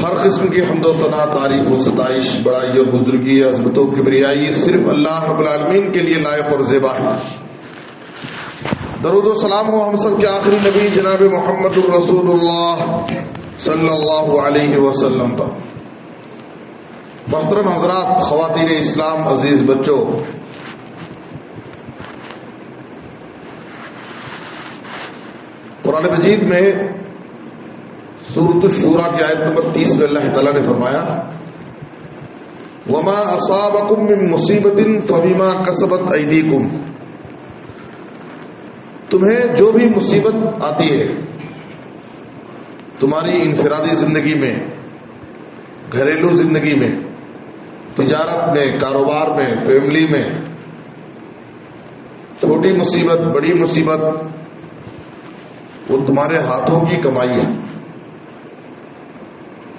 ہر قسم کی حمد و ثنا، تعریف و ستائش، بڑائی اور بزرگی، عظمت و کبریائی صرف اللہ رب العالمین کے لیے لائق اور زیبا ہے۔ درود و سلام ہو ہم سب کے آخری نبی جناب محمد الرسول اللہ صلی اللہ علیہ وسلم پر۔ محترم حضرات، خواتین اسلام، عزیز بچوں، قرآن مجید میں سورۃ الشورى کی آیت نمبر 30 میں اللہ تعالیٰ نے فرمایا وَمَا أَصَابَكُم مِّن مُّصِيبَةٍ فَبِمَا كَسَبَتْ أَيْدِيكُمْ، تمہیں جو بھی مصیبت آتی ہے تمہاری انفرادی زندگی میں، گھریلو زندگی میں، تجارت میں، کاروبار میں، فیملی میں، چھوٹی مصیبت، بڑی مصیبت، وہ تمہارے ہاتھوں کی کمائی ہے،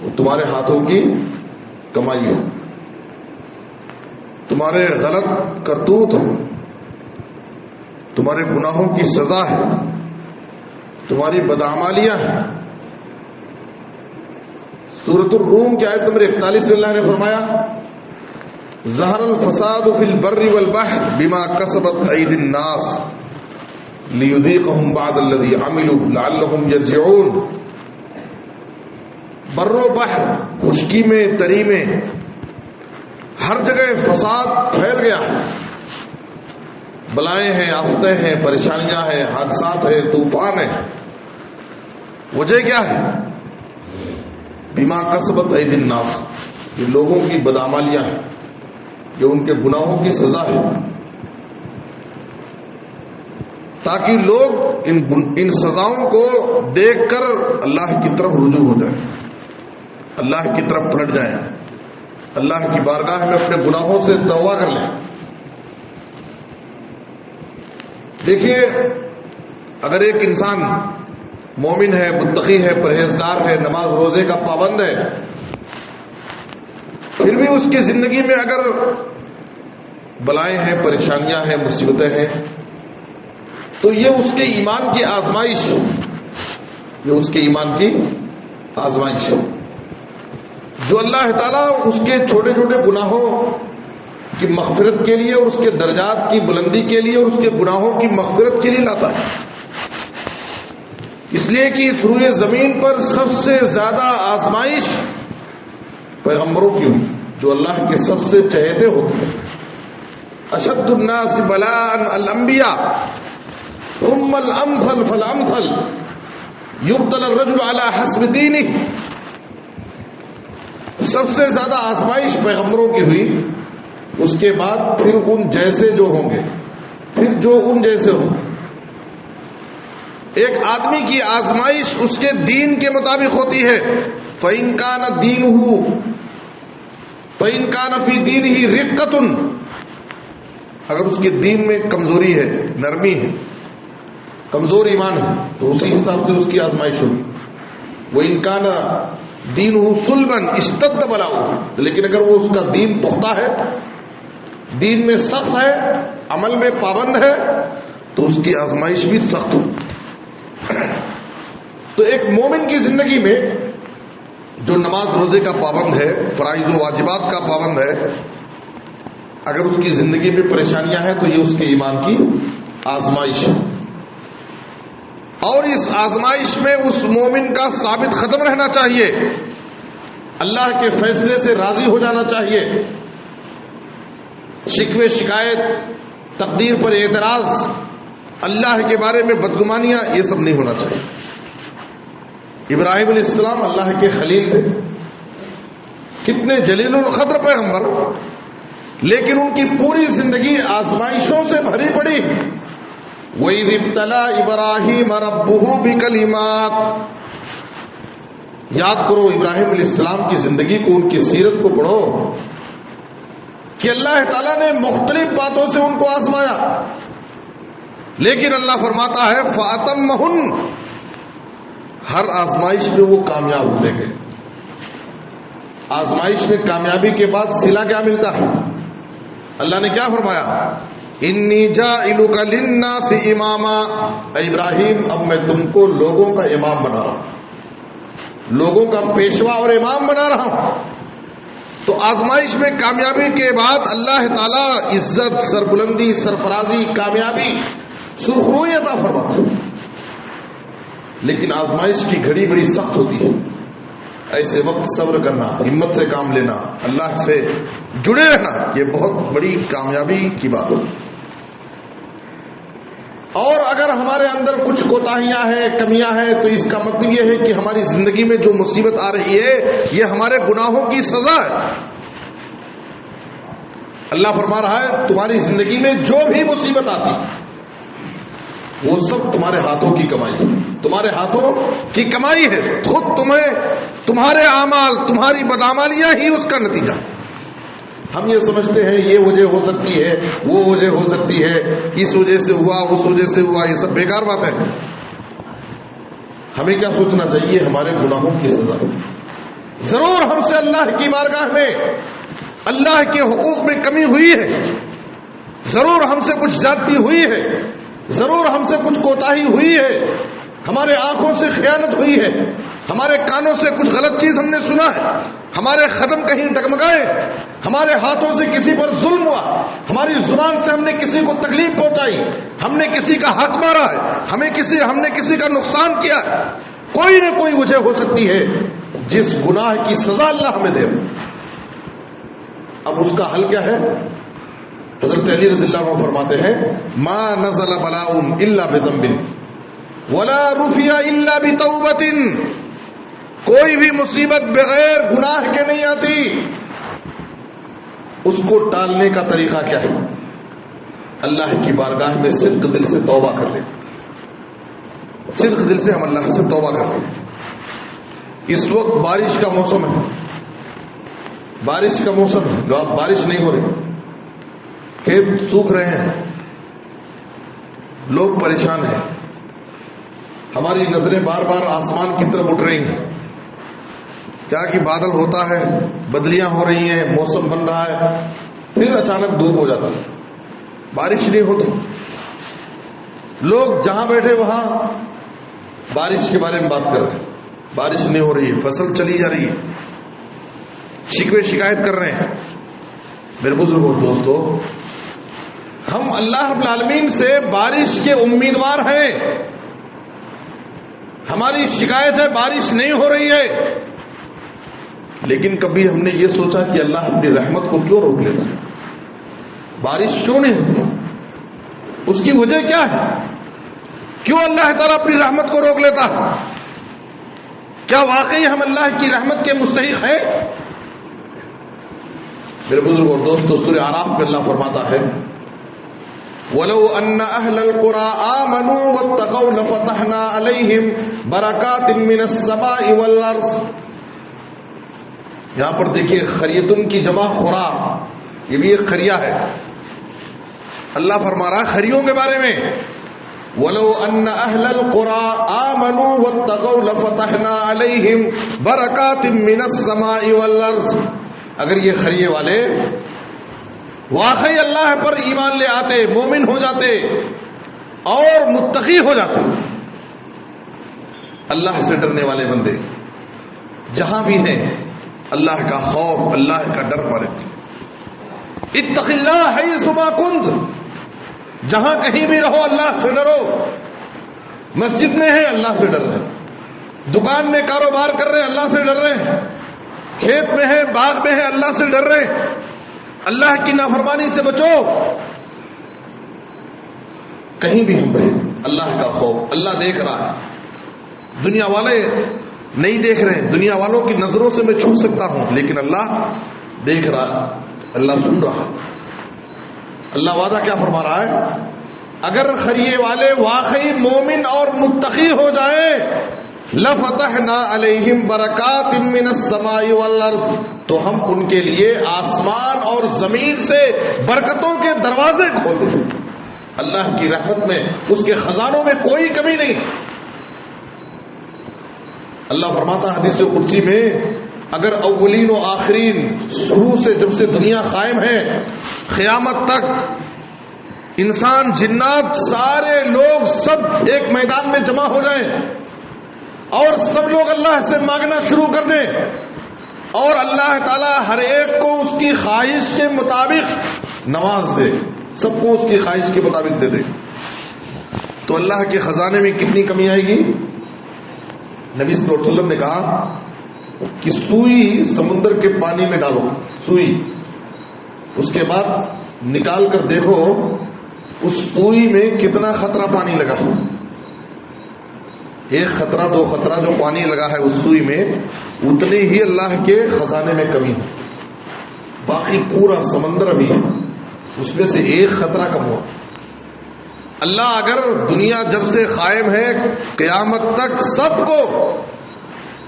وہ تمہارے ہاتھوں کی کمائی ہے، تمہارے غلط کرتوت ہے، تمہارے گناہوں کی سزا ہے، تمہاری بدعمالیاں ہیں۔ سورۃ الروم کی آیت نمبر 41 میں اللہ نے فرمایا ظہر الفساد فی البر والبحر بما کسبت ایدی الناس لیذیقہم بعض الذی عملوا لعلہم یرجعون۔ بر و بحر، خشکی میں، تری میں، ہر جگہ فساد پھیل گیا، بلائیں ہیں، آفتیں ہیں، پریشانیاں ہیں، حادثات ہیں، طوفان ہیں۔ وجہ کیا ہے؟ بما کسبت ایدی الناس، یہ لوگوں کی بدعمالیاں ہیں، یہ ان کے گناہوں کی سزا ہے، تاکہ لوگ ان سزاؤں کو دیکھ کر اللہ کی طرف رجوع ہو جائیں، اللہ کی طرف پلٹ جائیں، اللہ کی بارگاہ میں اپنے گناہوں سے توبہ کر لیں۔ دیکھیے، اگر ایک انسان مومن ہے، متقی ہے، پرہیزگار ہے، نماز روزے کا پابند ہے، پھر بھی اس کی زندگی میں اگر بلائیں ہیں، پریشانیاں ہیں، مصیبتیں ہیں، تو یہ اس کے ایمان کی آزمائش ہے، یہ اس کے ایمان کی آزمائش ہے، جو اللہ تعالیٰ اس کے چھوٹے چھوٹے گناہوں کی مغفرت کے لیے اور اس کے درجات کی بلندی کے لیے اور اس کے گناہوں کی مغفرت کے لیے لاتا ہے۔ اس لیے کہ اس روئے زمین پر سب سے زیادہ آزمائش پیغمبروں کی ہوئی، جو اللہ کے سب سے چہیتے ہوتے ہیں۔ اشد الناس بلاء الانبیاء ثم الامثل فالامثل یبتلی الرجل علی حسب دینہ۔ سب سے زیادہ آزمائش پیغمبروں کی ہوئی، اس کے بعد پھر ان جیسے جو ہوں گے، پھر جو ان جیسے ہوں۔ ایک آدمی کی آزمائش اس کے دین کے مطابق ہوتی ہے۔ فَإِن كَانَ دِينُهُ فَإِن كَانَ فِي دِينِهِ رِقَّةٌ، اگر اس کے دین میں کمزوری ہے، نرمی ہے، کمزور ایمان ہے، تو اسی حساب سے اس کی آزمائش ہوگی۔ وَإِن كَانَ دِينُهُ صُلْبًا اشْتَدَّ بَلَاؤُهُ، لیکن اگر وہ اس کا دین پختہ ہے، دین میں سخت ہے، عمل میں پابند ہے، تو اس کی آزمائش بھی سخت ہوگی۔ تو ایک مومن کی زندگی میں جو نماز روزے کا پابند ہے، فرائض و واجبات کا پابند ہے، اگر اس کی زندگی میں پریشانیاں ہیں تو یہ اس کے ایمان کی آزمائش ہے، اور اس آزمائش میں اس مومن کا ثابت قدم رہنا چاہیے، اللہ کے فیصلے سے راضی ہو جانا چاہیے، شکوے شکایت، تقدیر پر اعتراض، اللہ کے بارے میں بدگمانیاں، یہ سب نہیں ہونا چاہیے۔ ابراہیم علیہ السلام اللہ کے خلیل تھے، کتنے جلیل القدر پیغمبر، لیکن ان کی پوری زندگی آزمائشوں سے بھری پڑی۔ وَإِذِ ابْتَلَىٰ إِبْرَاهِيمَ رَبُّهُ بِكَلِمَاتٍ، یاد کرو ابراہیم علیہ السلام کی زندگی کو، ان کی سیرت کو پڑھو کہ اللہ تعالیٰ نے مختلف باتوں سے ان کو آزمایا، لیکن اللہ فرماتا ہے فَأَتَمَّهُنَّ، ہر آزمائش میں وہ کامیاب ہوتے گئے۔ آزمائش میں کامیابی کے بعد صلہ کیا ملتا ہے؟ اللہ نے کیا فرمایا؟ انی جاعلک للناس اماما، اے ابراہیم اب میں تم کو لوگوں کا امام بنا رہا ہوں۔ لوگوں کا پیشوا اور امام بنا رہا ہوں. تو آزمائش میں کامیابی کے بعد اللہ تعالیٰ عزت، سربلندی، سرفرازی، کامیابی، سرخروئی عطا فرماتا ہے. لیکن آزمائش کی گھڑی بڑی سخت ہوتی ہے. ایسے وقت صبر کرنا، ہمت سے کام لینا، اللہ سے جڑے رہنا، یہ بہت بڑی کامیابی کی بات ہے. اور اگر ہمارے اندر کچھ کوتاہیاں ہیں، کمیاں ہیں، تو اس کا مطلب یہ ہے کہ ہماری زندگی میں جو مصیبت آ رہی ہے یہ ہمارے گناہوں کی سزا ہے. اللہ فرما رہا ہے تمہاری زندگی میں جو بھی مصیبت آتی وہ سب تمہارے ہاتھوں کی کمائی ہے، تمہارے ہاتھوں کی کمائی ہے. خود تمہارے اعمال، تمہاری بدعمالیاں ہی اس کا نتیجہ. ہم یہ سمجھتے ہیں یہ وجہ ہو سکتی ہے، وہ وجہ ہو سکتی ہے، اس وجہ سے ہوا، اس وجہ سے ہوا، یہ سب بیکار بات ہے. ہمیں کیا سوچنا چاہیے؟ ہمارے گناہوں کی سزا. ضرور ہم سے اللہ کی بارگاہ میں اللہ کے حقوق میں کمی ہوئی ہے، ضرور ہم سے کچھ زیادتی ہوئی ہے، ضرور ہم سے کچھ کوتاہی ہوئی ہے، ہمارے آنکھوں سے خیانت ہوئی ہے، ہمارے کانوں سے کچھ غلط چیز ہم نے سنا ہے، ہمارے قدم کہیں ڈگمگائے، ہمارے ہاتھوں سے کسی پر ظلم ہوا، ہماری زبان سے ہم نے کسی کو تکلیف پہنچائی، ہم نے کسی کا حق مارا ہے، ہم نے کسی کا نقصان کیا ہے. کوئی نہ کوئی وجہ ہو سکتی ہے جس گناہ کی سزا اللہ ہمیں دے. اب اس کا حل کیا ہے؟ حضرت علی رضی اللہ عنہ فرماتے ہیں ما نزل بلاء الا بذنب ولا رفع الا بتوبۃ. کوئی بھی مصیبت بغیر گناہ کے نہیں آتی. اس کو ٹالنے کا طریقہ کیا ہے؟ اللہ کی بارگاہ میں صدق دل سے توبہ کر لیں. صدق دل سے ہم اللہ سے توبہ کر لیں. اس وقت بارش کا موسم ہے، بارش کا موسم ہے، بارش نہیں ہو رہی، کھیت سوکھ رہے ہیں، لوگ پریشان ہیں، ہماری نظریں بار بار آسمان کی طرف اٹھ رہی ہیں. کیا کہ بادل ہوتا ہے، بدلیاں ہو رہی ہیں، موسم بن رہا ہے، پھر اچانک دھوپ ہو جاتا ہے، بارش نہیں ہوتی. لوگ جہاں بیٹھے وہاں بارش کے بارے میں بات کر رہے ہیں. بارش نہیں ہو رہی ہے، فصل چلی جا رہی ہے، شکوے شکایت کر رہے ہیں. میرے بزرگوں دوستو، ہم اللہ رب العالمین سے بارش کے امیدوار ہیں. ہماری شکایت ہے بارش نہیں ہو رہی ہے، لیکن کبھی ہم نے یہ سوچا کہ اللہ اپنی رحمت کو کیوں روک لیتا ہے؟ بارش کیوں نہیں ہوتی؟ اس کی وجہ کیا ہے؟ کیوں اللہ تعالیٰ اپنی رحمت کو روک لیتا ہے؟ کیا واقعی ہم اللہ کی رحمت کے مستحق ہیں؟ میرے بزرگ اور دوستو، سورہ اعراف میں اللہ فرماتا ہے وَلَوْ أَنَّ أَهْلَ الْقُرَىٰ آمَنُوا وَاتَّقَوْا لَفَتَحْنَا عَلَيْهِمْ بَرَكَاتٍ مِّنَ السَّمَاءِ وَالْأَرْضِ. یہاں پر دیکھیے خریتن کی جمع خورا، یہ بھی ایک خریا ہے. اللہ فرما رہا ہے خریوں کے بارے میں وَلَوْ أَنَّ أَهْلَ الْقُرَىٰ آمَنُوا وَاتَّقَوْا لَفَتَحْنَا عَلَيْهِمْ بَرَكَاتٍ مِّنَ السَّمَاءِ وَالْأَرْضِ. اگر یہ خریے والے واقعی اللہ پر ایمان لے آتے، مومن ہو جاتے اور متقی ہو جاتے، اللہ سے ڈرنے والے بندے جہاں بھی ہیں اللہ کا خوف، اللہ کا ڈر پالے. اتق اللہ حیث ما کنت، جہاں کہیں بھی رہو اللہ سے ڈرو. مسجد میں ہے اللہ سے ڈر رہے، دکان میں کاروبار کر رہے اللہ سے ڈر رہے، کھیت میں ہے، باغ میں ہے، اللہ سے ڈر رہے. اللہ کی نافرمانی سے بچو. کہیں بھی ہم رہے اللہ کا خوف، اللہ دیکھ رہا ہے. دنیا والے نہیں دیکھ رہے، دنیا والوں کی نظروں سے میں چھو سکتا ہوں، لیکن اللہ دیکھ رہا ہے، اللہ سن رہا ہے. اللہ وعدہ کیا فرما رہا ہے؟ اگر خریے والے واقعی مومن اور متقی ہو جائیں لفتحنا علیہم برکات من السماء والارض، تو ہم ان کے لیے آسمان اور زمین سے برکتوں کے دروازے کھول دیں. اللہ کی رحمت میں، اس کے خزانوں میں کوئی کمی نہیں. اللہ فرماتا ہے حدیث قدسی میں اگر اولین و آخرین شروع سے جب سے دنیا قائم ہے قیامت تک انسان، جنات، سارے لوگ سب ایک میدان میں جمع ہو جائیں اور سب لوگ اللہ سے مانگنا شروع کر دیں اور اللہ تعالیٰ ہر ایک کو اس کی خواہش کے مطابق نواز دے، سب کو اس کی خواہش کے مطابق دے دے، تو اللہ کے خزانے میں کتنی کمی آئے گی؟ نبی صلی اللہ علیہ وسلم نے کہا کہ سوئی سمندر کے پانی میں ڈالو، سوئی، اس کے بعد نکال کر دیکھو اس سوئی میں کتنا خطرہ پانی لگا ہے، ایک خطرہ دو خطرہ جو پانی لگا ہے اس سوئی میں، اتنی ہی اللہ کے خزانے میں کمی ہے، باقی پورا سمندر ابھی ہے، اس میں سے ایک خطرہ کم ہوا۔ اللہ اگر دنیا جب سے قائم ہے قیامت تک سب کو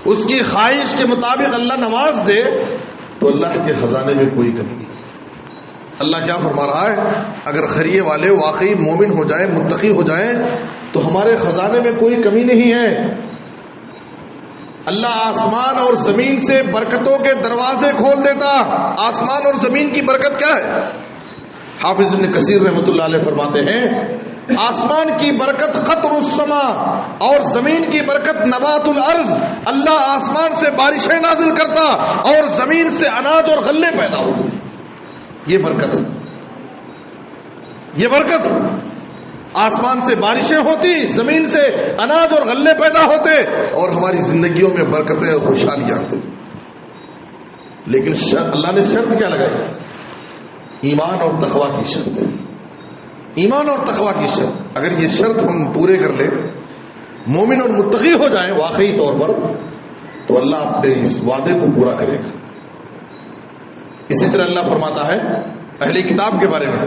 اس کی خواہش کے مطابق اللہ نواز دے تو اللہ کے خزانے میں کوئی کمی نہیں۔ اللہ کیا فرما رہا ہے؟ اگر خیریے والے واقعی مومن ہو جائیں، متقی ہو جائیں، تو ہمارے خزانے میں کوئی کمی نہیں ہے۔ اللہ آسمان اور زمین سے برکتوں کے دروازے کھول دیتا۔ آسمان اور زمین کی برکت کیا ہے؟ حافظ ابن کثیر رحمۃ اللہ علیہ فرماتے ہیں آسمان کی برکت قطر السماء اور زمین کی برکت نبات الارض۔ اللہ آسمان سے بارشیں نازل کرتا اور زمین سے اناج اور غلے پیدا ہوتے، یہ برکت، یہ برکت، آسمان سے بارشیں ہوتی، زمین سے اناج اور غلے پیدا ہوتے اور ہماری زندگیوں میں برکتیں اور خوشحالیاں آتی۔ لیکن اللہ نے شرط کیا لگائی؟ ایمان اور تقوی کی شرط ہے، ایمان اور تقوی کی شرط۔ اگر یہ شرط ہم پورے کر لیں، مومن اور متقی ہو جائیں واقعی طور پر، تو اللہ اپنے اس وعدے کو پورا کرے گا۔ اسی طرح اللہ فرماتا ہے اہل کتاب کے بارے میں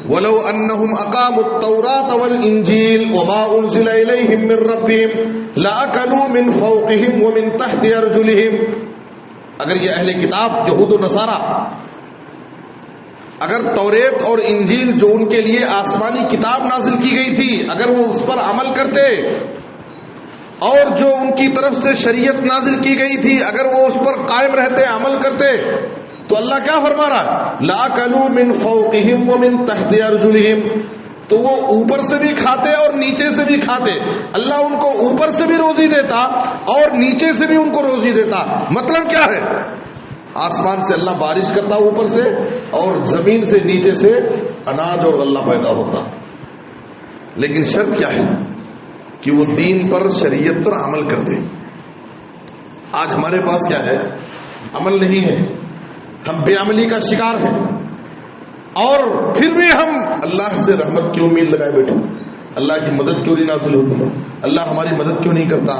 وَلَوْ أَنَّهُمْ أَقَامُوا التَّوْرَاةَ وَالْإِنْجِيلَ وَمَا أُنزِلَ إِلَيْهِمْ مِنْ رَبِّهِمْ لَأَكَلُوا مِنْ فَوْقِهِمْ وَمِنْ تَحْتِ أَرْجُلِهِمْ۔ اگر یہ اہل کتاب یہود و نصارہ اگر توریت اور انجیل جو ان کے لیے آسمانی کتاب نازل کی گئی تھی اگر وہ اس پر عمل کرتے اور جو ان کی طرف سے شریعت نازل کی گئی تھی اگر وہ اس پر قائم رہتے، عمل کرتے، تو اللہ کیا فرما رہا؟ لَأَكَلُوا مِنْ فَوْقِهِمْ وَمِنْ تَحْتِ أَرْجُلِهِمْ، تو وہ اوپر سے بھی کھاتے اور نیچے سے بھی کھاتے۔ اللہ ان کو اوپر سے بھی روزی دیتا اور نیچے سے بھی ان کو روزی دیتا۔ مطلب کیا ہے؟ آسمان سے اللہ بارش کرتا اوپر سے اور زمین سے نیچے سے اناج اور غلہ پیدا ہوتا، لیکن شرط کیا ہے؟ کہ وہ دین پر، شریعت پر عمل کرتے۔ آج ہمارے پاس کیا ہے؟ عمل نہیں ہے، ہم بے عملی کا شکار ہیں، اور پھر بھی ہم اللہ سے رحمت کی امید لگائے بیٹھے، اللہ کی مدد کیوں نہیں نازل ہوتی؟ اللہ ہماری مدد کیوں نہیں کرتا؟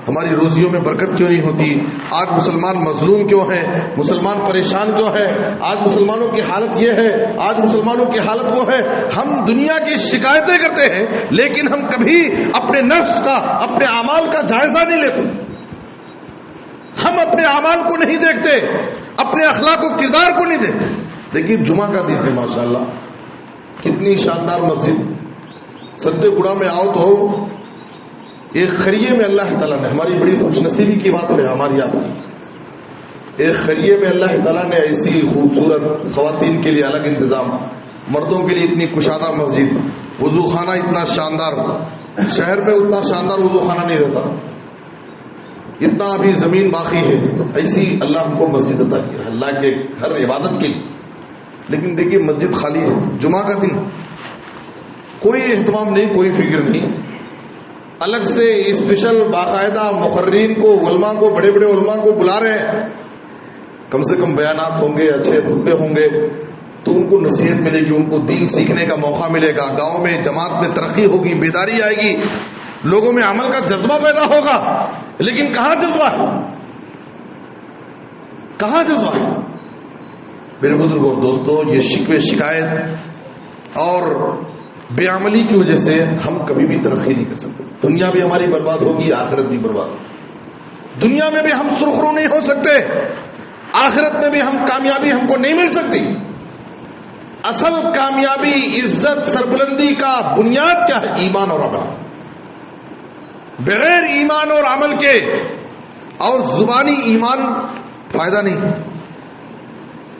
ہماری روزیوں میں برکت کیوں نہیں ہوتی؟ آج مسلمان مظلوم کیوں ہیں؟ مسلمان پریشان کیوں ہیں؟ آج مسلمانوں کی حالت یہ ہے، آج مسلمانوں کی حالت وہ ہے۔ ہم دنیا کی شکایتیں کرتے ہیں لیکن ہم کبھی اپنے نفس کا، اپنے اعمال کا جائزہ نہیں لیتے، ہم اپنے اعمال کو نہیں دیکھتے، اپنے اخلاق و کردار کو نہیں دیکھتے۔ دیکھیے جمعہ کا دن ہے ماشاءاللہ، کتنی شاندار مسجد، سدے گڑا میں آؤ تو ایک خریے میں اللہ تعالیٰ نے، ہماری بڑی خوش نصیبی کی بات ہے ہماری آپ کی، ایک خریے میں اللہ تعالیٰ نے ایسی خوبصورت، خواتین کے لیے الگ انتظام، مردوں کے لیے اتنی کشادہ مسجد، وضو خانہ اتنا شاندار، شہر میں اتنا شاندار وضو خانہ نہیں رہتا، اتنا ابھی زمین باقی ہے، ایسی اللہ ہم کو مسجد عطا کیا اللہ کے ہر عبادت کے لیے۔ لیکن دیکھیے مسجد خالی ہے، جمعہ کا دن کوئی اہتمام نہیں، کوئی فکر نہیں، الگ سے اسپیشل باقاعدہ مقررین کو، علماء کو، بڑے بڑے علماء کو بلا رہے ہیں، کم سے کم بیانات ہوں گے، اچھے خطبے ہوں گے تو ان کو نصیحت ملے گی، ان کو دین سیکھنے کا موقع ملے گا، گاؤں میں جماعت میں ترقی ہوگی، بیداری آئے گی، لوگوں میں عمل کا جذبہ پیدا ہوگا۔ لیکن کہاں جذبہ ہے؟ کہاں جذبہ ہے؟ میرے بزرگ اور دوستو، یہ شکوے، شکایت اور بے عملی کی وجہ سے ہم کبھی بھی ترقی نہیں کر سکتے۔ دنیا بھی ہماری برباد ہوگی، آخرت بھی برباد ہوگی۔ دنیا میں بھی ہم سرخرو نہیں ہو سکتے، آخرت میں بھی ہم کامیابی ہم کو نہیں مل سکتی۔ اصل کامیابی، عزت، سربلندی کا بنیاد کیا ہے؟ ایمان اور عمل۔ بغیر ایمان اور عمل کے اور زبانی ایمان فائدہ نہیں،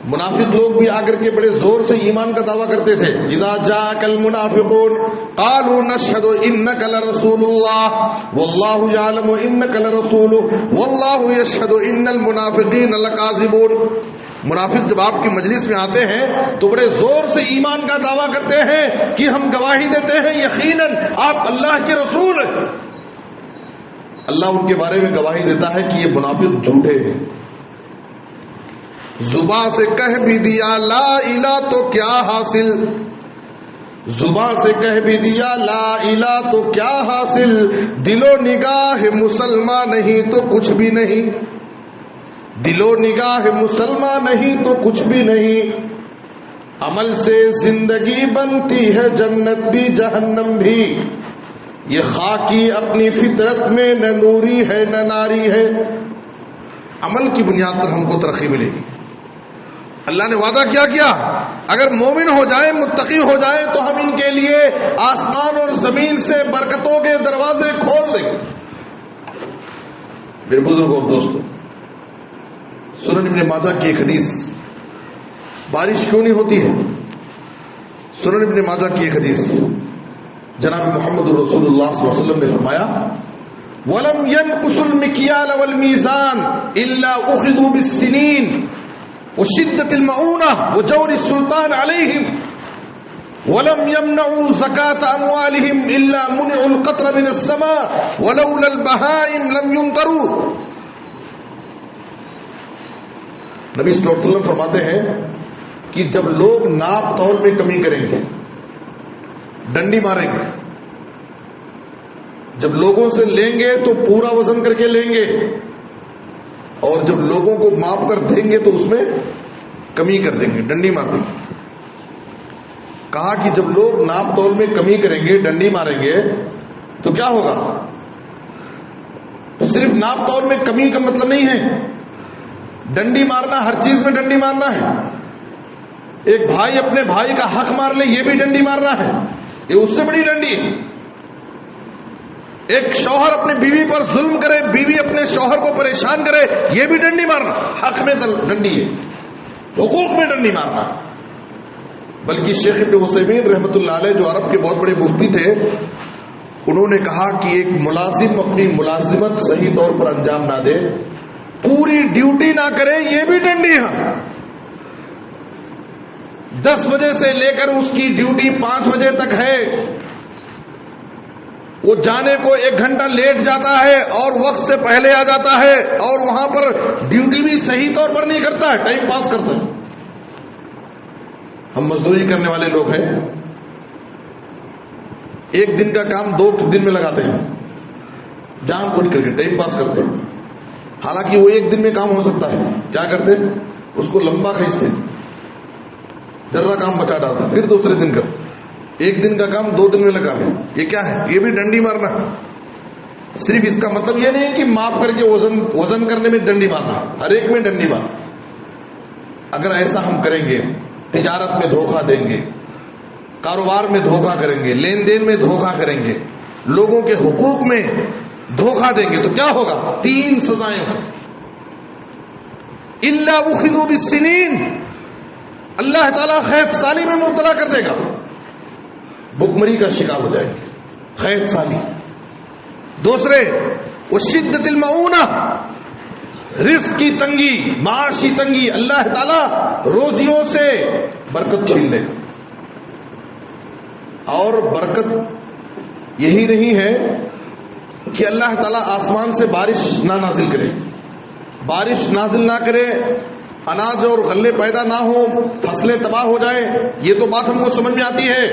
منافق لوگ بھی آ کر کے بڑے زور سے ایمان کا دعویٰ کرتے تھے. اذا جاءك المنافقون قالوا نشهد انك لرسول الله والله يعلم انك لرسوله والله يشهد ان المنافقين لكاذبون. منافق جب آپ کی مجلس میں آتے ہیں تو بڑے زور سے ایمان کا دعویٰ کرتے ہیں کہ ہم گواہی دیتے ہیں یقیناً آپ اللہ کے رسول ہیں. اللہ ان کے بارے میں گواہی دیتا ہے کہ یہ منافق جھوٹے ہیں. زباں سے کہہ بھی دیا لا الہ تو کیا حاصل, زباں سے کہہ بھی دیا لا الہ تو کیا حاصل, دل و نگاہ مسلمان نہیں تو کچھ بھی نہیں, دل و نگاہ مسلمان نہیں تو کچھ بھی نہیں. عمل سے زندگی بنتی ہے جنت بھی جہنم بھی, یہ خاکی اپنی فطرت میں نہ نوری ہے نہ ناری ہے. عمل کی بنیاد پر ہم کو ترقی ملے گی. اللہ نے وعدہ کیا اگر مومن ہو جائیں متقی ہو جائیں تو ہم ان کے لیے آسمان اور زمین سے برکتوں کے دروازے کھول دیں گے. میرے بزرگوں اور دوستوں, سنن ابن ماجہ کی ایک حدیث, بارش کیوں نہیں ہوتی ہے؟ سنن ابن ماجہ کی ایک حدیث, جناب محمد رسول اللہ صلی اللہ علیہ وسلم نے فرمایا وَلَمْ يَنْقُصُ الْمِكْيَالَ وَالْمِيزَانَ إِلَّا أُخِذُوا بِالسِّنِينَ وشدت المعونة وجور السلطان عليهم ولم يمنعوا زكاة أموالهم إلا منعوا القطر من السماء ولولا البهائم لم يمطروا. نبی صلی اللہ علیہ وسلم فرماتے ہیں کہ جب لوگ ناپ تول میں کمی کریں گے, ڈنڈی ماریں گے, جب لوگوں سے لیں گے تو پورا وزن کر کے لیں گے, اور جب لوگوں کو ماپ کر دیں گے تو اس میں کمی کر دیں گے, ڈنڈی مار دیں گے. کہا کہ جب لوگ ناپ تول میں کمی کریں گے, ڈنڈی ماریں گے تو کیا ہوگا؟ صرف ناپ تول میں کمی کا مطلب نہیں ہے ڈنڈی مارنا, ہر چیز میں ڈنڈی مارنا ہے. ایک بھائی اپنے بھائی کا حق مار لے یہ بھی ڈنڈی مارنا ہے, یہ اس سے بڑی ڈنڈی ہے. ایک شوہر اپنے بیوی پر ظلم کرے, بیوی اپنے شوہر کو پریشان کرے, یہ بھی ڈنڈی مارنا. حق میں ڈنڈی ہے, حقوق میں ڈنڈی مارنا. بلکہ شیخ ابن عثیمین رحمۃ اللہ علیہ جو عرب کے بہت بڑے مفتی تھے, انہوں نے کہا کہ ایک ملازم اپنی ملازمت صحیح طور پر انجام نہ دے, پوری ڈیوٹی نہ کرے, یہ بھی ڈنڈی ہے. 10 بجے سے لے کر اس کی ڈیوٹی 5 بجے تک ہے, وہ جانے کو 1 گھنٹہ لیٹ جاتا ہے اور وقت سے پہلے آ جاتا ہے, اور وہاں پر ڈیوٹی بھی صحیح طور پر نہیں کرتا ہے, ٹائم پاس کرتا ہے. ہم مزدوری کرنے والے لوگ ہیں, 1 دن کا کام 2 دن میں لگاتے ہیں, جان بوجھ کر کے ٹائم پاس کرتے ہیں. حالانکہ وہ 1 دن میں کام ہو سکتا ہے. کیا کرتے؟ اس کو لمبا کھینچتے, ذرا کام بچا ڈالتے, پھر دوسرے دن کرتے. 1 دن کا کام 2 دن میں لگا ہے. یہ کیا ہے؟ یہ بھی ڈنڈی مارنا. صرف اس کا مطلب یہ نہیں کہ ماپ کر کے وزن کرنے میں ڈنڈی مارنا, ہر ایک میں ڈنڈی مارنا. اگر ایسا ہم کریں گے, تجارت میں دھوکہ دیں گے, کاروبار میں دھوکہ کریں گے, لین دین میں دھوکہ کریں گے, لوگوں کے حقوق میں دھوکہ دیں گے, تو کیا ہوگا؟ 3 سزائیں. الا اخذوا بالسنین, اللہ تعالیٰ قید سالی میں مبتلا کر دے گا, بھوکمری کا شکار ہو جائے گے, قید سالی. دوسرے وشدت المعونہ, رزق کی تنگی, معاشی تنگی, اللہ تعالیٰ روزیوں سے برکت چھین لے گا. اور برکت یہی نہیں ہے کہ اللہ تعالیٰ آسمان سے بارش نہ نازل کرے, بارش نازل نہ کرے, اناج اور غلے پیدا نہ ہو, فصلیں تباہ ہو جائیں, یہ تو بات ہم کو سمجھ میں آتی ہے.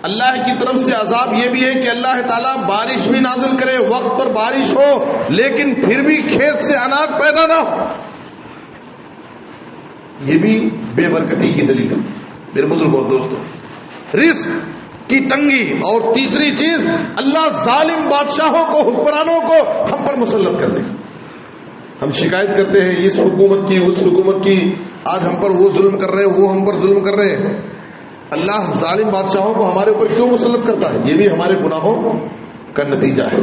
اللہ کی طرف سے عذاب یہ بھی ہے کہ اللہ تعالیٰ بارش بھی نازل کرے, وقت پر بارش ہو, لیکن پھر بھی کھیت سے اناج پیدا نہ ہو. یہ بھی بے برکتی کی دلیل ہے. میرے بزرگوں اور دوستوں, رزق کی تنگی. اور تیسری چیز, اللہ ظالم بادشاہوں کو, حکمرانوں کو ہم پر مسلط کر دے گا. ہم شکایت کرتے ہیں اس حکومت کی, اس حکومت کی, آج ہم پر وہ ظلم کر رہے ہیں, وہ ہم پر ظلم کر رہے ہیں. اللہ ظالم بادشاہوں کو ہمارے اوپر کیوں مسلط کرتا ہے؟ یہ بھی ہمارے گناہوں کا نتیجہ ہے.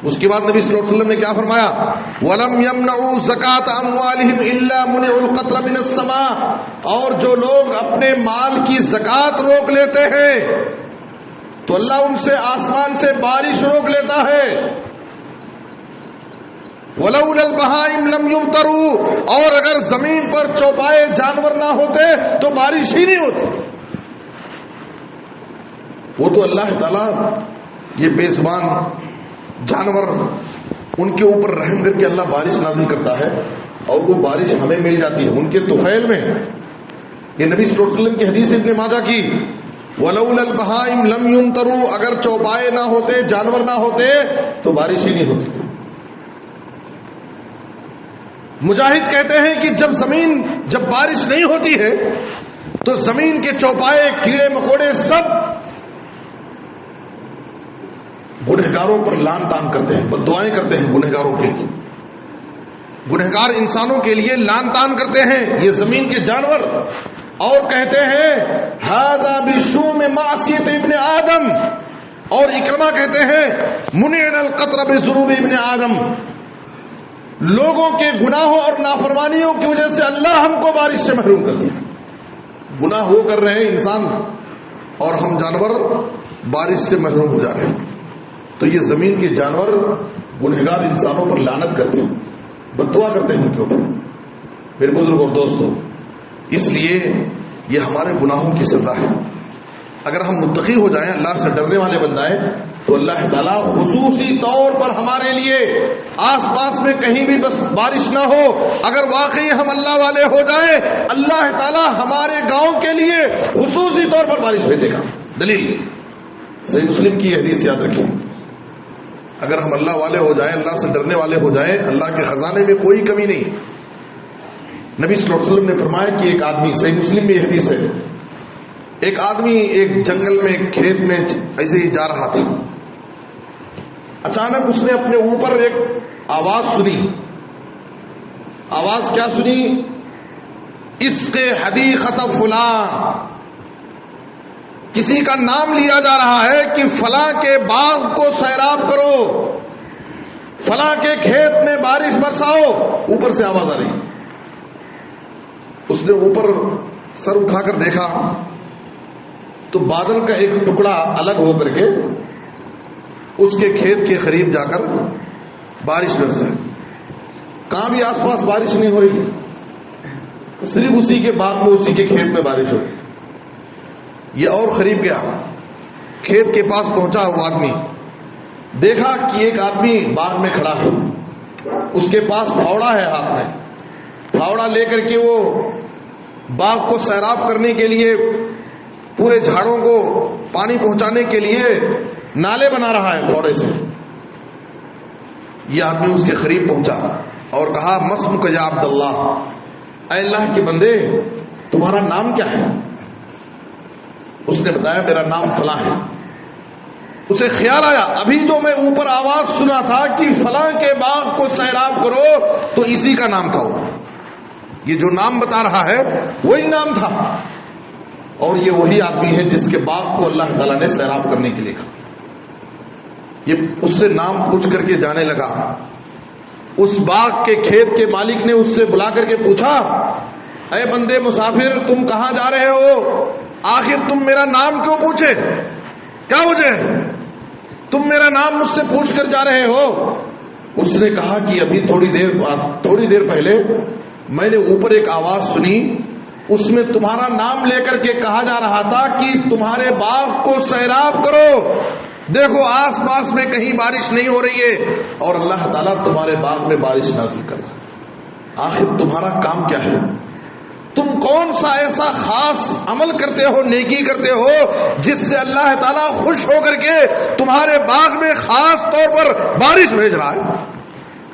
اس کے بعد نبی صلی اللہ علیہ وسلم نے کیا فرمایا؟ وَلَمْ يَمْنَعُوا زَكَاةَ أَمْوَالِهِمْ إِلَّا مُنِعُوا الْقَطْرَ مِنَ السَّمَاءِ، اور جو لوگ اپنے مال کی زکوٰۃ روک لیتے ہیں تو اللہ ان سے آسمان سے بارش روک لیتا ہے. وَلَوْلَا الْبَهَائِمُ لَمْ يُمْطَرُوا، اور اگر زمین پر چوپائے جانور نہ ہوتے تو بارش ہی نہیں ہوتی. وہ تو اللہ تعالیٰ یہ بے زبان جانور ان کے اوپر رحم کر کے اللہ بارش نازل کرتا ہے اور وہ بارش ہمیں مل جاتی ہے ان کے طفیل میں. یہ نبی صلی اللہ علیہ وسلم کی حدیث ابن ماجہ کی، وَلَوْلَا الْبَهَائِمُ لَمْ يُمْطَرُوا، اگر چوپائے نہ ہوتے جانور نہ ہوتے تو بارش ہی نہیں ہوتی تھی. مجاہد کہتے ہیں کہ جب بارش نہیں ہوتی ہے تو زمین کے چوپائے کیڑے مکوڑے سب گنہگاروں پر لان تان کرتے ہیں، بددعائیں کرتے ہیں گنہگاروں کے لیے، گنہگار انسانوں کے لیے لان تان کرتے ہیں یہ زمین کے جانور، اور کہتے ہیں ھذا بشؤم معصیت ابن آدم، اور اکرمہ کہتے ہیں منعنا القطر بذنوب ابن آدم، لوگوں کے گناہوں اور نافرمانیوں کی وجہ سے اللہ ہم کو بارش سے محروم کر دیا. گناہ وہ کر رہے ہیں انسان اور ہم جانور بارش سے محروم ہو جا رہے ہیں. تو یہ زمین کے جانور گنہگار انسانوں پر لعنت کرتے ہیں، بددعا کرتے ہیں ان کے اوپر. میرے بزرگ اور دوستوں، اس لیے یہ ہمارے گناہوں کی سزا ہے. اگر ہم متقی ہو جائیں، اللہ سے ڈرنے والے بن جائیں، تو اللہ تعالیٰ خصوصی طور پر ہمارے لیے آس پاس میں کہیں بھی بس بارش نہ ہو، اگر واقعی ہم اللہ والے ہو جائیں، اللہ تعالیٰ ہمارے گاؤں کے لیے خصوصی طور پر بارش بھیجے گا. دلیل صحیح مسلم کی یہ حدیث یاد رکھیں. اگر ہم اللہ والے ہو جائیں، اللہ سے ڈرنے والے ہو جائیں، اللہ کے خزانے میں کوئی کمی نہیں. نبی صلی اللہ علیہ وسلم نے فرمایا کہ ایک آدمی، صحیح مسلم میں یہ حدیث ہے، ایک آدمی ایک جنگل میں ایک کھیت میں ایسے ہی جا رہا تھا. اچانک اس نے اپنے اوپر ایک آواز سنی. آواز کیا سنی؟ عشق حدیقۃ فلاں، کسی کا نام لیا جا رہا ہے کہ فلاں کے باغ کو سیراب کرو، فلاں کے کھیت میں بارش برساؤ. اوپر سے آواز آ رہی. اس نے اوپر سر اٹھا کر دیکھا تو بادل کا ایک ٹکڑا الگ ہو کر کے اس کے کھیت کے قریب جا کر بارش برسا. کہاں بھی آس پاس بارش نہیں ہو رہی، صرف اسی کے باغ میں، اسی کے کھیت میں بارش ہو رہی. یہ اور قریب گیا، کھیت کے پاس پہنچا. وہ آدمی دیکھا کہ ایک آدمی باغ میں کھڑا ہے، اس کے پاس پھاوڑا ہے ہاتھ میں. پھاوڑا لے کر کے وہ باغ کو سیراب کرنے کے لیے، پورے جھاڑوں کو پانی پہنچانے کے لیے نالے بنا رہا ہے پھاوڑے سے. یہ آدمی اس کے قریب پہنچا اور کہا مسمک یا عبداللہ، اے اللہ کے بندے تمہارا نام کیا ہے؟ اس نے بتایا میرا نام فلاں ہے. اسے خیال آیا ابھی جو میں اوپر آواز سنا تھا کہ فلاں کے باغ کو سیراب کرو تو اسی کا نام تھا. یہ جو نام بتا رہا ہے وہی نام تھا، اور یہ وہی آدمی ہے جس کے باغ کو اللہ تعالیٰ نے سیراب کرنے کے لیے کہا. یہ اس سے نام پوچھ کر کے جانے لگا. اس باغ کے کھیت کے مالک نے اس سے بلا کر کے پوچھا اے بندے مسافر تم کہاں جا رہے ہو؟ آخر تم میرا نام کیوں پوچھے؟ کیا وجہ ہے تم میرا نام مجھ سے پوچھ کر جا رہے ہو؟ اس نے کہا کہ ابھی تھوڑی دیر پہلے میں نے اوپر ایک آواز سنی، اس میں تمہارا نام لے کر کے کہا جا رہا تھا کہ تمہارے باغ کو سیراب کرو، دیکھو آس پاس میں کہیں بارش نہیں ہو رہی ہے اور اللہ تعالیٰ تمہارے باغ میں بارش نازل کر رہا ہے. آخر تمہارا کام کیا ہے؟ تم کون سا ایسا خاص عمل کرتے ہو، نیکی کرتے ہو جس سے اللہ تعالیٰ خوش ہو کر کے تمہارے باغ میں خاص طور پر بارش بھیج رہا ہے،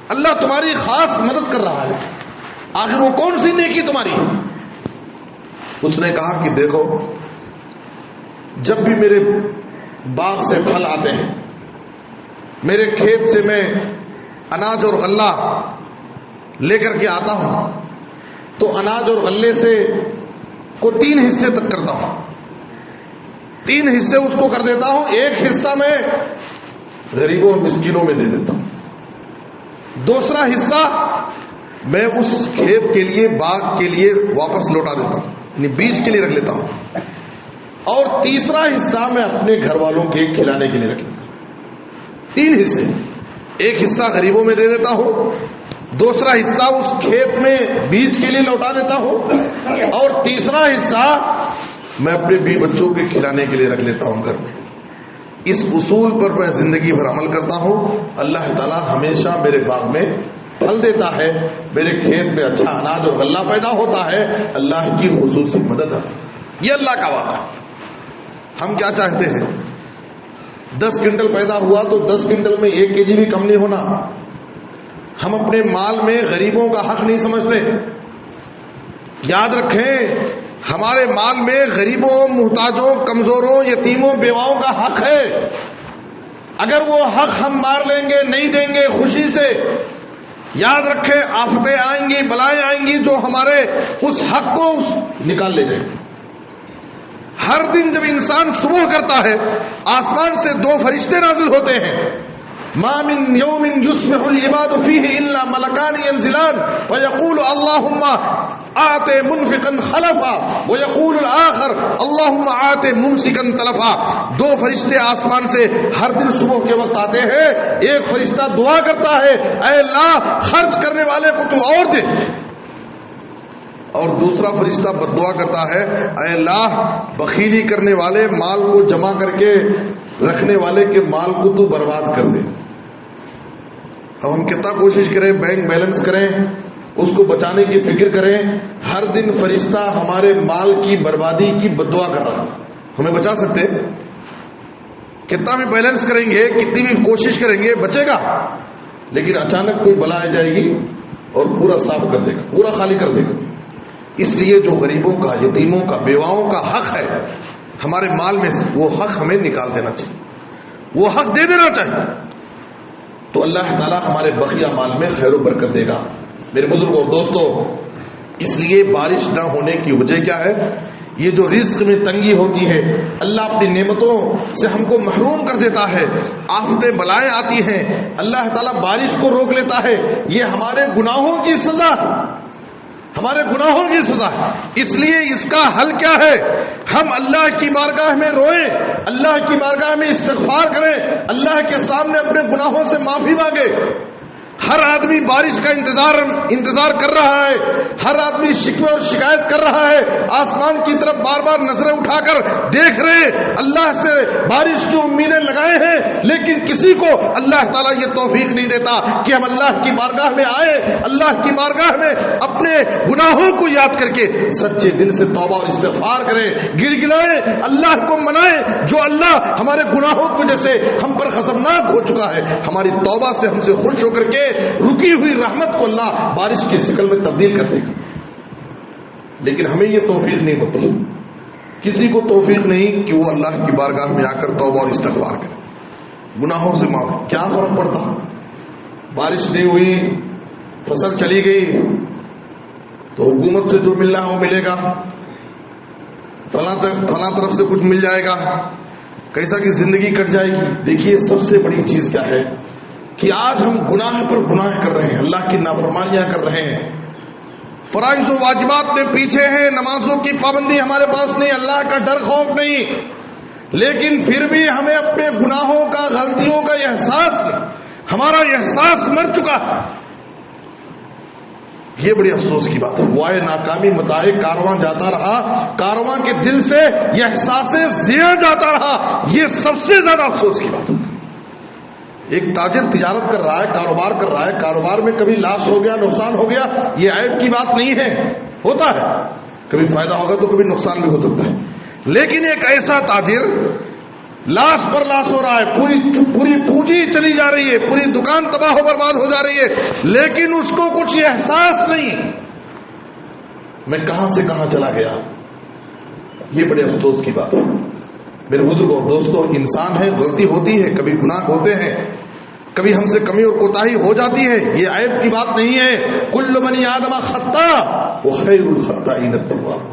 اللہ تمہاری خاص مدد کر رہا ہے؟ آخر وہ کون سی نیکی تمہاری؟ اس نے کہا کہ دیکھو جب بھی میرے باغ سے پھل آتے ہیں، میرے کھیت سے میں اناج اور غلہ لے کر کے آتا ہوں تو اناج اور غلے سے کو 3 حصے تک کرتا ہوں. 3 حصے اس کو کر دیتا ہوں، ایک حصہ میں غریبوں اور مسکینوں میں دے دیتا ہوں. دوسرا حصہ میں اس کھیت کے لیے, باغ کے لیے واپس لوٹا دیتا ہوں, یعنی بیج کے لیے رکھ لیتا ہوں. اور تیسرا حصہ میں اپنے گھر والوں کے کھلانے کے لیے رکھ لیتا ہوں. 3 حصے. ایک حصہ غریبوں میں دے دیتا ہوں, دوسرا حصہ اس کھیت میں بیج کے لیے لوٹا دیتا ہوں, اور تیسرا حصہ میں اپنے بیوی بچوں کے کھلانے کے لیے رکھ لیتا ہوں گھر میں. اس اصول پر میں زندگی بھر عمل کرتا ہوں. اللہ تعالیٰ ہمیشہ میرے باغ میں پھل دیتا ہے, میرے کھیت میں اچھا اناج اور غلہ پیدا ہوتا ہے. اللہ کی خصوصی مدد آتی ہے. یہ اللہ کا وعدہ ہے. ہم کیا چاہتے ہیں؟ 10 کنٹل پیدا ہوا تو 10 کنٹل میں 1 kg بھی کم نہیں ہونا. ہم اپنے مال میں غریبوں کا حق نہیں سمجھتے. یاد رکھیں, ہمارے مال میں غریبوں, محتاجوں, کمزوروں, یتیموں, بیواؤں کا حق ہے. اگر وہ حق ہم مار لیں گے, نہیں دیں گے خوشی سے, یاد رکھیں آفتیں آئیں گی, بلائیں آئیں گی جو ہمارے اس حق کو نکال لے جائیں گے. ہر دن جب انسان صبح کرتا ہے, آسمان سے 2 فرشتے نازل ہوتے ہیں. ما من يوم يصبح العباد فيه الا ملكان ينزلان فيقول اللهم آت منفقا خلفا ويقول الاخر اللهم آت ممسكا تلفا. 2 فرشتے آسمان سے ہر دن صبح کے وقت آتے ہیں. ایک فرشتہ دعا کرتا ہے, اے اللہ خرچ کرنے والے کو تو اور دے, اور دوسرا فرشتہ بد دعا کرتا ہے, اے اللہ بخیلی کرنے والے, مال کو جمع کر کے رکھنے والے کے مال کو تو برباد کر دے. اب ہم کتنا کوشش کریں, بینک بیلنس کریں, اس کو بچانے کی فکر کریں, ہر دن فرشتہ ہمارے مال کی بربادی کی بد دعا کر رہا ہے. ہمیں بچا سکتے؟ کتنا بھی بیلنس کریں گے, کتنی بھی کوشش کریں گے, بچے گا. لیکن اچانک کوئی بلا آ جائے گی اور پورا صاف کر دے گا, پورا خالی کر دے گا. اس لیے جو غریبوں کا, یتیموں کا, بیواؤں کا حق ہے ہمارے مال میں, وہ حق ہمیں نکال دینا چاہیے, وہ حق دے دینا چاہیے. تو اللہ تعالیٰ ہمارے بقیہ مال میں خیر و برکت دے گا. میرے بزرگوں اور دوستوں, اس لیے بارش نہ ہونے کی وجہ کیا ہے؟ یہ جو رزق میں تنگی ہوتی ہے, اللہ اپنی نعمتوں سے ہم کو محروم کر دیتا ہے, آفتیں بلائیں آتی ہیں, اللہ تعالیٰ بارش کو روک لیتا ہے. یہ ہمارے گناہوں کی سزا, ہمارے گناہوں کی سزا ہے. اس لیے اس کا حل کیا ہے؟ ہم اللہ کی بارگاہ میں روئیں, اللہ کی بارگاہ میں استغفار کریں, اللہ کے سامنے اپنے گناہوں سے معافی مانگے. ہر آدمی بارش کا انتظار کر رہا ہے, ہر آدمی شکوے اور شکایت کر رہا ہے, آسمان کی طرف بار بار نظریں اٹھا کر دیکھ رہے, اللہ سے بارش کی امیدیں لگائے ہیں, لیکن کسی کو اللہ تعالیٰ یہ توفیق نہیں دیتا کہ ہم اللہ کی بارگاہ میں آئے, اللہ کی بارگاہ میں اپنے گناہوں کو یاد کر کے سچے دل سے توبہ اور استغفار کریں, گر گلائیں, اللہ کو منائیں. جو اللہ ہمارے گناہوں کو جیسے ہم پر غضبناک ہو چکا ہے, ہماری توبہ سے ہم سے خوش ہو کر کے رکی ہوئی رحمت کو اللہ بارش کی شکل میں تبدیل کر دے گا. لیکن ہمیں یہ توفیق نہیں ہوتی, کسی کو توفیق نہیں کہ وہ اللہ کی بارگاہ میں آ کر توبہ اور استغفار کرے, گناہوں سے معافی. کیا فرق پڑتا؟ بارش نہیں ہوئی, فصل چلی گئی تو حکومت سے جو ملنا ہے وہ ملے گا, فلاں طرف سے کچھ مل جائے گا, کیسا کہ زندگی کٹ جائے گی. دیکھیے سب سے بڑی چیز کیا ہے کہ آج ہم گناہ پر گناہ کر رہے ہیں, اللہ کی نافرمانیاں کر رہے ہیں, فرائض و واجبات میں پیچھے ہیں, نمازوں کی پابندی ہمارے پاس نہیں, اللہ کا ڈر خوف نہیں, لیکن پھر بھی ہمیں اپنے گناہوں کا, غلطیوں کا احساس نہیں, ہمارا احساس مر چکا ہے. یہ بڑی افسوس کی بات ہے. وائے ناکامی متائے کارواں جاتا رہا, کارواں کے دل سے یہ احساس زیاں جاتا رہا. یہ سب سے زیادہ افسوس کی بات ہے. ایک تاجر تجارت کر رہا ہے, کاروبار کر رہا ہے, کاروبار میں کبھی لاس ہو گیا, نقصان ہو گیا, یہ عیب کی بات نہیں ہے, ہوتا ہے, کبھی فائدہ ہوگا تو کبھی نقصان بھی ہو سکتا ہے. لیکن ایک ایسا تاجر لاس پر لاس ہو رہا ہے, پوری پونجی چلی جا رہی ہے, پوری دکان تباہ و برباد ہو جا رہی ہے, لیکن اس کو کچھ احساس نہیں میں کہاں سے کہاں چلا گیا. یہ بڑے افسوس کی بات ہے. میرے بزرگوں اور دوستوں, انسان ہے, غلطی ہوتی ہے, کبھی گناہ ہوتے ہیں, کبھی ہم سے کمی اور کوتاہی ہو جاتی ہے, یہ عیب کی بات نہیں ہے. کل بنی آدم خطا وخیر الخطائین التواب.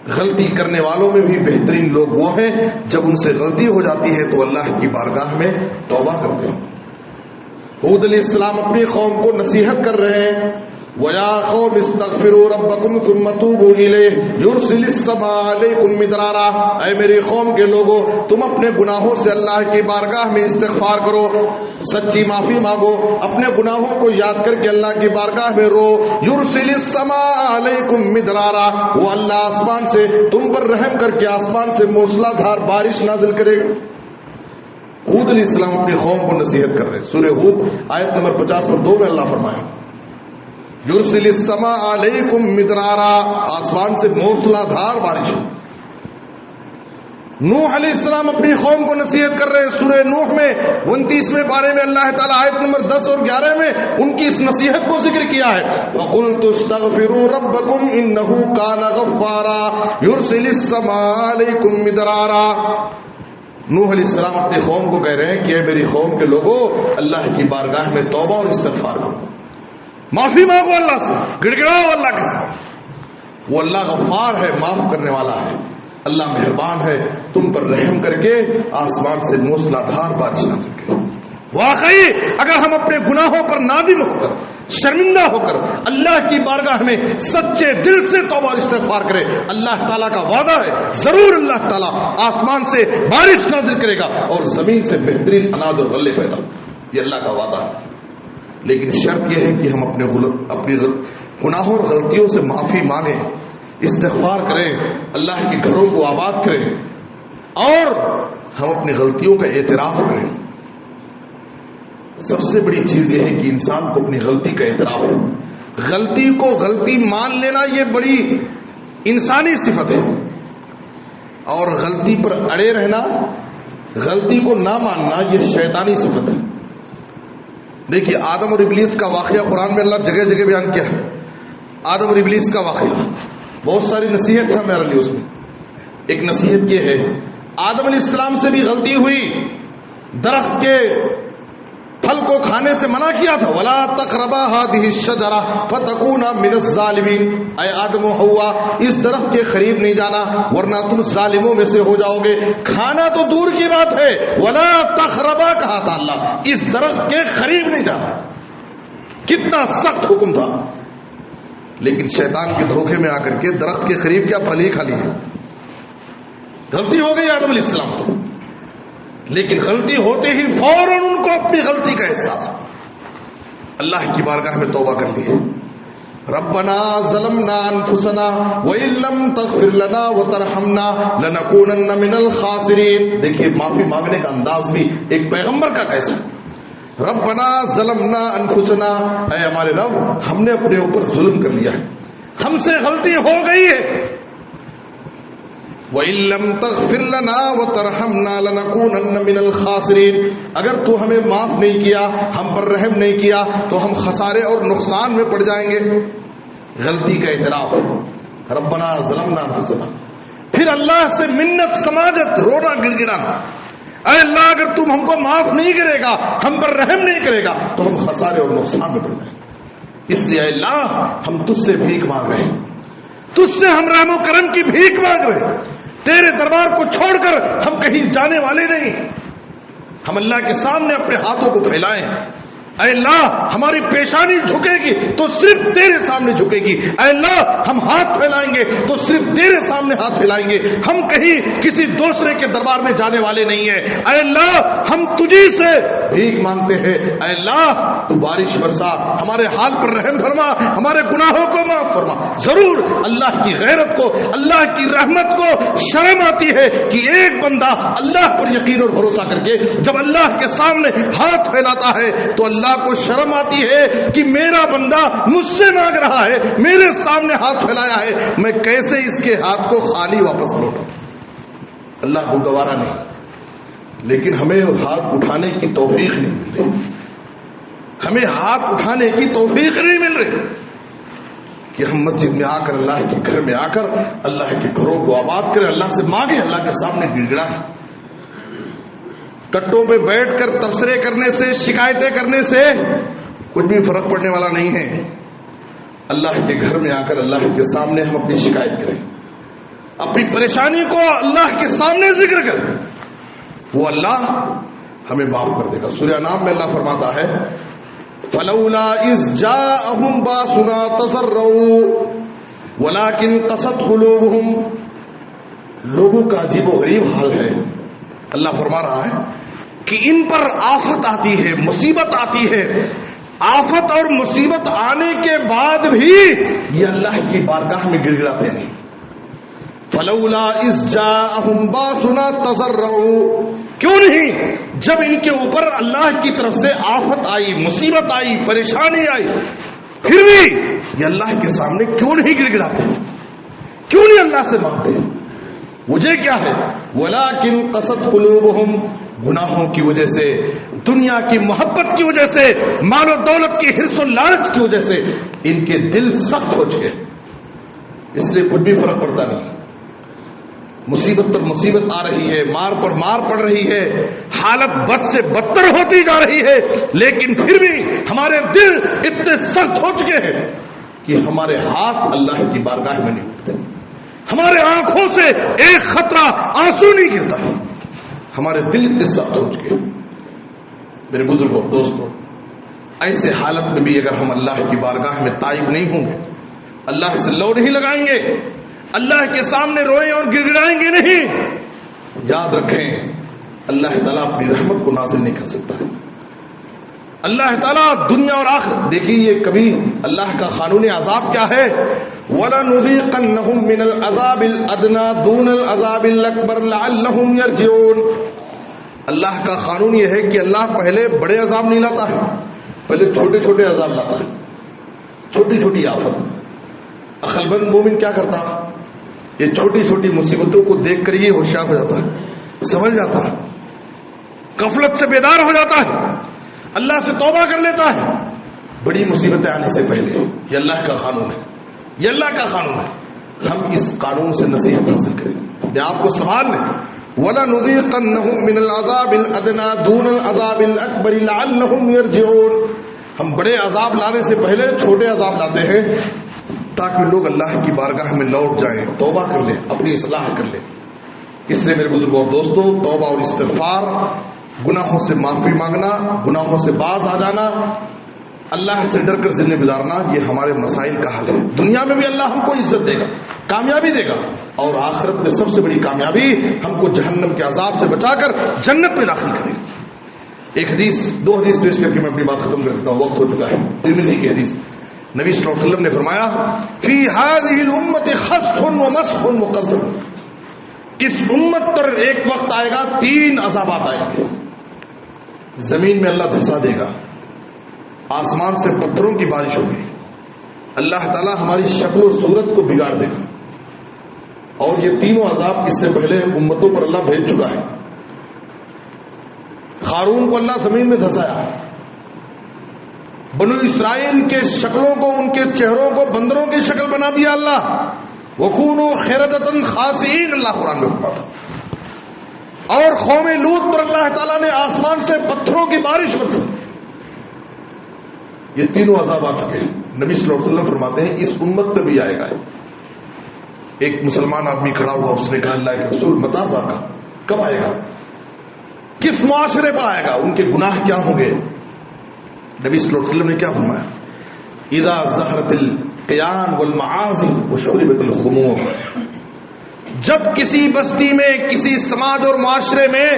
غلطی کرنے والوں میں بھی بہترین لوگ وہ ہیں جب ان سے غلطی ہو جاتی ہے تو اللہ کی بارگاہ میں توبہ کرتے ہیں۔ ہود علیہ السلام اپنی قوم کو نصیحت کر رہے ہیں، وَيَا قَوْمِ اسْتَغْفِرُوا رَبَّكُمْ ثُمَّ تُوبُوا إِلَيْهِ يُرْسِلِ السَّمَاءَ عَلَيْكُمْ مِدْرَارًا، اے میری قوم کے لوگوں، تم اپنے گناہوں سے اللہ کی بارگاہ میں استغفار کرو، سچی معافی مانگو، اپنے گناہوں کو یاد کر کے اللہ کی بارگاہ میں رو۔ يُرْسِلِ السَّمَاءَ عَلَيْكُمْ مِدْرَارًا، وہ اللہ آسمان سے تم پر رحم کر کے آسمان سے موسلا دھار بارش نازل کرے گا۔ ہود علیہ السلام اپنی قوم کو نصیحت کر رہے ہیں۔ سورہ ہود آیت نمبر 50 میں اللہ فرمایا یرسل السماء علیکم مدرارا، آسمان سے موسلا دھار بارش۔ نوح علیہ السلام اپنی قوم کو نصیحت کر رہے ہیں۔ سورہ نوح میں 29ویں پارے میں اللہ تعالیٰ آیت نمبر 10 اور 11 میں ان کی اس نصیحت کو ذکر کیا ہے، فَقُلْتُ اسْتَغْفِرُوا رَبَّكُمْ إِنَّهُ كَانَ غَفَّارًا يُرْسِلِ السَّمَاءَ عَلَيْكُمْ مِدْرَارًا۔ نوح علیہ السلام اپنی قوم کو کہہ رہے ہیں کہ اے میری قوم کے لوگوں، اللہ کی بارگاہ میں توبہ اور استغفار کرو، معافی مانگو اللہ سے، گڑ گڑاؤ اللہ کے ساتھ۔ وہ اللہ غفار ہے، معاف کرنے والا ہے، اللہ مہربان ہے، تم پر رحم کر کے آسمان سے موسلا دھار بارش نازل کرے۔ واقعی اگر ہم اپنے گناہوں پر نادم ہو کر، شرمندہ ہو کر اللہ کی بارگاہ میں سچے دل سے توبہ اور استغفار کرے، اللہ تعالیٰ کا وعدہ ہے ضرور اللہ تعالیٰ آسمان سے بارش نازل کرے گا اور زمین سے بہترین اناج اور غلے پیدا، یہ اللہ کا وعدہ ہے۔ لیکن شرط یہ ہے کہ ہم اپنی گناہوں اور غلطیوں سے معافی مانگیں، استغفار کریں، اللہ کے گھروں کو آباد کریں اور ہم اپنی غلطیوں کا اعتراف کریں۔ سب سے بڑی چیز یہ ہے کہ انسان کو اپنی غلطی کا اعتراف ہے۔ غلطی کو غلطی مان لینا یہ بڑی انسانی صفت ہے، اور غلطی پر اڑے رہنا، غلطی کو نہ ماننا یہ شیطانی صفت ہے۔ دیکھیے آدم اور ابلیس کا واقعہ قرآن میں اللہ جگہ جگہ بیان کیا ہے۔ آدم اور ابلیس کا واقعہ بہت ساری نصیحت ہے ہمارے لیے، اس میں ایک نصیحت یہ ہے، آدم علیہ السلام سے بھی غلطی ہوئی، درخت کے پھل کو کھانے سے منع کیا تھا، وَلَا تَقْرَبَا هَٰذِهِ الشَّجَرَةَ فَتَكُونَا مِنَ الظَّالِمِينَ، اے آدم و حوا اس درخت کے قریب نہیں جانا ورنہ تم ظالموں میں سے ہو جاؤ گے۔ کھانا تو دور کی بات ہے، وَلَا تَقْرَبَا کہا تھا اللہ، اس درخت کے قریب نہیں جانا، کتنا سخت حکم تھا۔ لیکن شیطان کے دھوکے میں آ کر کے درخت کے قریب کیا پھل ہی کھا لی، غلطی ہو گئی آدم علیہ السلام سے، لیکن غلطی ہوتے ہی فوراً ان کو اپنی غلطی کا احساس، اللہ کی بارگاہ میں توبہ کر لی ہے۔ ربنا ظلمنا انفسنا وان لم تغفر لنا وترحمنا لنكونن من الخاسرین۔ دیکھیے معافی مانگنے کا انداز بھی ایک پیغمبر کا کیسا ہے۔ ربنا ظلمنا انفسنا، اے ہمارے رب ہم نے اپنے اوپر ظلم کر لیا ہے، ہم سے غلطی ہو گئی ہے، وَإِن لَّمْ تَغْفِرْ لَنَا وَتَرْحَمْنَا لَنَكُونَنَّ مِنَ الْخَاسِرِينَ، اگر تو ہمیں معاف نہیں کیا، ہم پر رحم نہیں کیا تو ہم خسارے اور نقصان میں پڑ جائیں گے۔ غلطی کا اعتراف، ربنا ظلمنا انفسنا، پھر اللہ سے منت سماجت، رونا گڑ گڑانا، اے اللہ اگر تم ہم کو معاف نہیں کرے گا، ہم پر رحم نہیں کرے گا تو ہم خسارے اور نقصان میں پڑ جائیں گے۔ اس لیے اے اللہ ہم تجھ سے بھیک مانگ رہے ہیں، تجھ سے ہم رحم و کرم کی بھیک مانگ رہے ہیں، تیرے دربار کو چھوڑ کر ہم کہیں جانے والے نہیں۔ ہم اللہ کے سامنے اپنے ہاتھوں کو پھیلائیں، اے اللہ ہماری پیشانی جھکے گی تو صرف تیرے سامنے جھکے گی، اے اللہ ہم ہاتھ پھیلائیں گے تو صرف تیرے سامنے ہاتھ پھیلائیں گے، ہم کہیں کسی دوسرے کے دربار میں جانے والے نہیں ہیں۔ اے اللہ ہم تجھی سے بھیک مانگتے ہیں، اے اللہ تو بارش برسا، ہمارے حال پر رحم فرما، ہمارے گناہوں کو معاف فرما۔ ضرور اللہ کی غیرت کو، اللہ کی رحمت کو شرم آتی ہے کہ ایک بندہ اللہ پر یقین اور بھروسہ کر کے جب اللہ کے سامنے ہاتھ پھیلاتا ہے تو اللہ کو شرم آتی ہے کہ میرا بندہ مجھ سے مانگ رہا ہے، میرے سامنے ہاتھ پھیلایا ہے، میں کیسے اس کے ہاتھ کو خالی واپس لوٹوں۔ اللہ کو گوارا نہیں، لیکن ہمیں ہاتھ اٹھانے کی توفیق نہیں مل رہی، ہمیں ہاتھ اٹھانے کی توفیق نہیں مل رہی کہ ہم مسجد میں آ کر، اللہ کے گھر میں آ کر اللہ کے گھروں کو آباد کریں، اللہ سے مانگیں، اللہ کے سامنے گڑ گڑائیں۔ کٹوں پہ بیٹھ کر تبصرے کرنے سے، شکایتیں کرنے سے کچھ بھی فرق پڑنے والا نہیں ہے۔ اللہ کے گھر میں آ کر اللہ کے سامنے ہم اپنی شکایت کریں، اپنی پریشانی کو اللہ کے سامنے ذکر کریں، وہ اللہ ہمیں معاف کر دے گا۔ سورہ انعام میں اللہ فرماتا ہے فلولا اذ جاءهم باسنا تضرعوا ولكن قست قلوبهم۔ لوگوں کا عجیب و غریب حال ہے، اللہ فرما رہا ہے کہ ان پر آفت آتی ہے، مصیبت آتی ہے، آفت اور مصیبت آنے کے بعد بھی یہ اللہ کی بارگاہ میں گر گراتے ہیں۔ فلولا اذ جاءهم باسنا تضرعوا، کیوں نہیں جب ان کے اوپر اللہ کی طرف سے آفت آئی، مصیبت آئی، پریشانی آئی، پھر بھی یہ اللہ کے سامنے کیوں نہیں گر گراتے، کیوں نہیں اللہ سے مانگتے؟ وجہ کیا ہے؟ وَلَٰكِن قَسَتْ قُلُوبُهُمْ، گناہوں کی وجہ سے، دنیا کی محبت کی وجہ سے، مال و دولت کی حرص و لالچ کی وجہ سے ان کے دل سخت ہو چکے، اس لیے کچھ بھی فرق پڑتا نہیں۔ مصیبت پر مصیبت آ رہی ہے، مار پر مار پڑ رہی ہے، حالت بد سے بدتر ہوتی جا رہی ہے، لیکن پھر بھی ہمارے دل اتنے سخت ہو چکے ہیں کہ ہمارے ہاتھ اللہ کی بارگاہ میں نہیں اٹھتے، ہمارے آنکھوں سے ایک خطرہ آنسو نہیں گرتا، ہمارے دل اتنے سخت ہو چکے ہیں۔ میرے بزرگوں دوستوں، ایسے حالت میں بھی اگر ہم اللہ کی بارگاہ میں تائب نہیں ہوں گے، اللہ سے لو نہیں لگائیں گے، اللہ کے سامنے روئیں اور گر گڑائیں گے نہیں، یاد رکھیں اللہ تعالیٰ اپنی رحمت کو نازل نہیں کر سکتا۔ اللہ تعالیٰ دنیا اور آخرت، دیکھیے یہ کبھی اللہ کا قانون عذاب کیا ہے، وَلَنُذِيقَنَّهُم مِّنَ الْعَذَابِ الْأَدْنَىٰ دُونَ الْعَذَابِ الْأَكْبَرِ لَعَلَّهُمْ يَرْجِعُونَ۔ اللہ کا قانون یہ ہے کہ اللہ پہلے بڑے عذاب نہیں لاتا ہے، پہلے چھوٹے چھوٹے عذاب لاتا ہے، چھوٹی چھوٹی آفت۔ عقل مند مومن کیا کرتا؟ یہ چھوٹی چھوٹی مصیبتوں کو دیکھ کر یہ ہوشیار ہو جاتا ہے، سمجھ جاتا ہے، غفلت سے بیدار ہو جاتا ہے، اللہ سے توبہ کر لیتا ہے بڑی مصیبتیں آنے سے پہلے۔ یہ اللہ کا قانون ہے، یہ اللہ کا قانون ہے، ہم اس قانون سے نصیحت حاصل کریں، میں آپ کو سوال لیں وَلَنُذِيقَنَّهُم مِّنَ الْعَذَابِ الْأَدْنَىٰ دُونَ الْعَذَابِ الْأَكْبَرِ لَعَلَّهُمْ يَرْجِعُونَ۔ ہم بڑے عذاب لانے سے پہلے چھوٹے عذاب لاتے ہیں تاکہ لوگ اللہ کی بارگاہ میں لوٹ جائیں، توبہ کر لیں، اپنی اصلاح کر لیں۔ اس لیے میرے بزرگوں اور دوستوں، توبہ اور استغفار، گناہوں سے معافی مانگنا، گناہوں سے باز آ جانا، اللہ سے ڈر کر زندگی گزارنا، یہ ہمارے مسائل کا حل ہے۔ دنیا میں بھی اللہ ہم کو عزت دے گا، کامیابی دے گا، اور آخرت میں سب سے بڑی کامیابی ہم کو جہنم کے عذاب سے بچا کر جنت میں داخل کرے گا۔ ایک حدیث، دو حدیث پیش کر کے میں اپنی بات ختم کر دیتا ہوں، وقت ہو چکا ہے۔ ترمذی کی حدیث، نبی صلی اللہ علیہ وسلم نے فرمایا فی هذه الامت خسف ومسخ وقذف، اس امت پر ایک وقت آئے گا، تین عذابات آئیں گے۔ زمین میں اللہ دھسا دے گا، آسمان سے پتھروں کی بارش ہوگی، اللہ تعالیٰ ہماری شکل و صورت کو بگاڑ دے گا، اور یہ تینوں عذاب اس سے پہلے امتوں پر اللہ بھیج چکا ہے۔ قارون کو اللہ زمین میں دھسایا، بنو اسرائیل کے شکلوں کو، ان کے چہروں کو بندروں کی شکل بنا دیا اللہ، وَكُونُوا قِرَدَةً خَاسِئِينَ، اللہ قرآن میں فرماتا۔ اور قوم لوط پر اللہ تعالیٰ نے آسمان سے پتھروں کی بارش برسائی۔ یہ تینوں عذاب آ چکے ہیں۔ نبی صلی اللہ علیہ وسلم فرماتے ہیں اس امت پہ بھی آئے گا۔ ایک مسلمان آدمی کھڑا ہوا، اس نے کہا اللہ کے رسول متا ذاکا، کب آئے گا، کس معاشرے پر آئے گا، ان کے گناہ کیا ہوں گے؟ نبی صلی اللہ علیہ وسلم نے کیا فرمایا؟ اذا ظہرت القیان والمعاصی وشربت الخمور، جب کسی بستی میں، کسی سماج اور معاشرے میں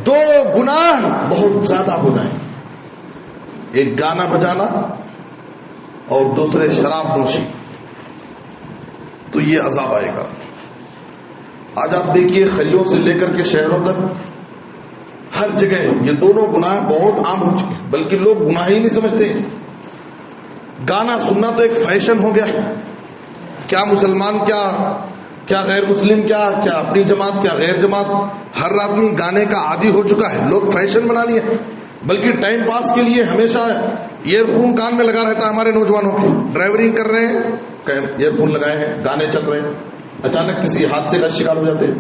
دو گناہ بہت زیادہ ہو جائیں، ایک گانا بجانا اور دوسرے شراب نوشی، تو یہ عذاب آئے گا۔ آج آپ دیکھیے خلیوں سے لے کر کے شہروں تک ہر جگہ یہ دونوں گناہ بہت عام ہو چکے ہیں، بلکہ لوگ گناہ ہی نہیں سمجھتے۔ گانا سننا تو ایک فیشن ہو گیا، کیا مسلمان، کیا غیر مسلم، کیا اپنی جماعت، کیا غیر جماعت، ہر آدمی گانے کا عادی ہو چکا ہے، لوگ فیشن بنا لیے، بلکہ ٹائم پاس کے لیے ہمیشہ ایئر فون کان میں لگا رہتا ہے ہمارے نوجوانوں کے، ڈرائیورنگ کر رہے ہیں ایئر فون لگائے ہیں، گانے چل رہے ہیں، اچانک کسی حادثے کا شکار ہو جاتے ہیں،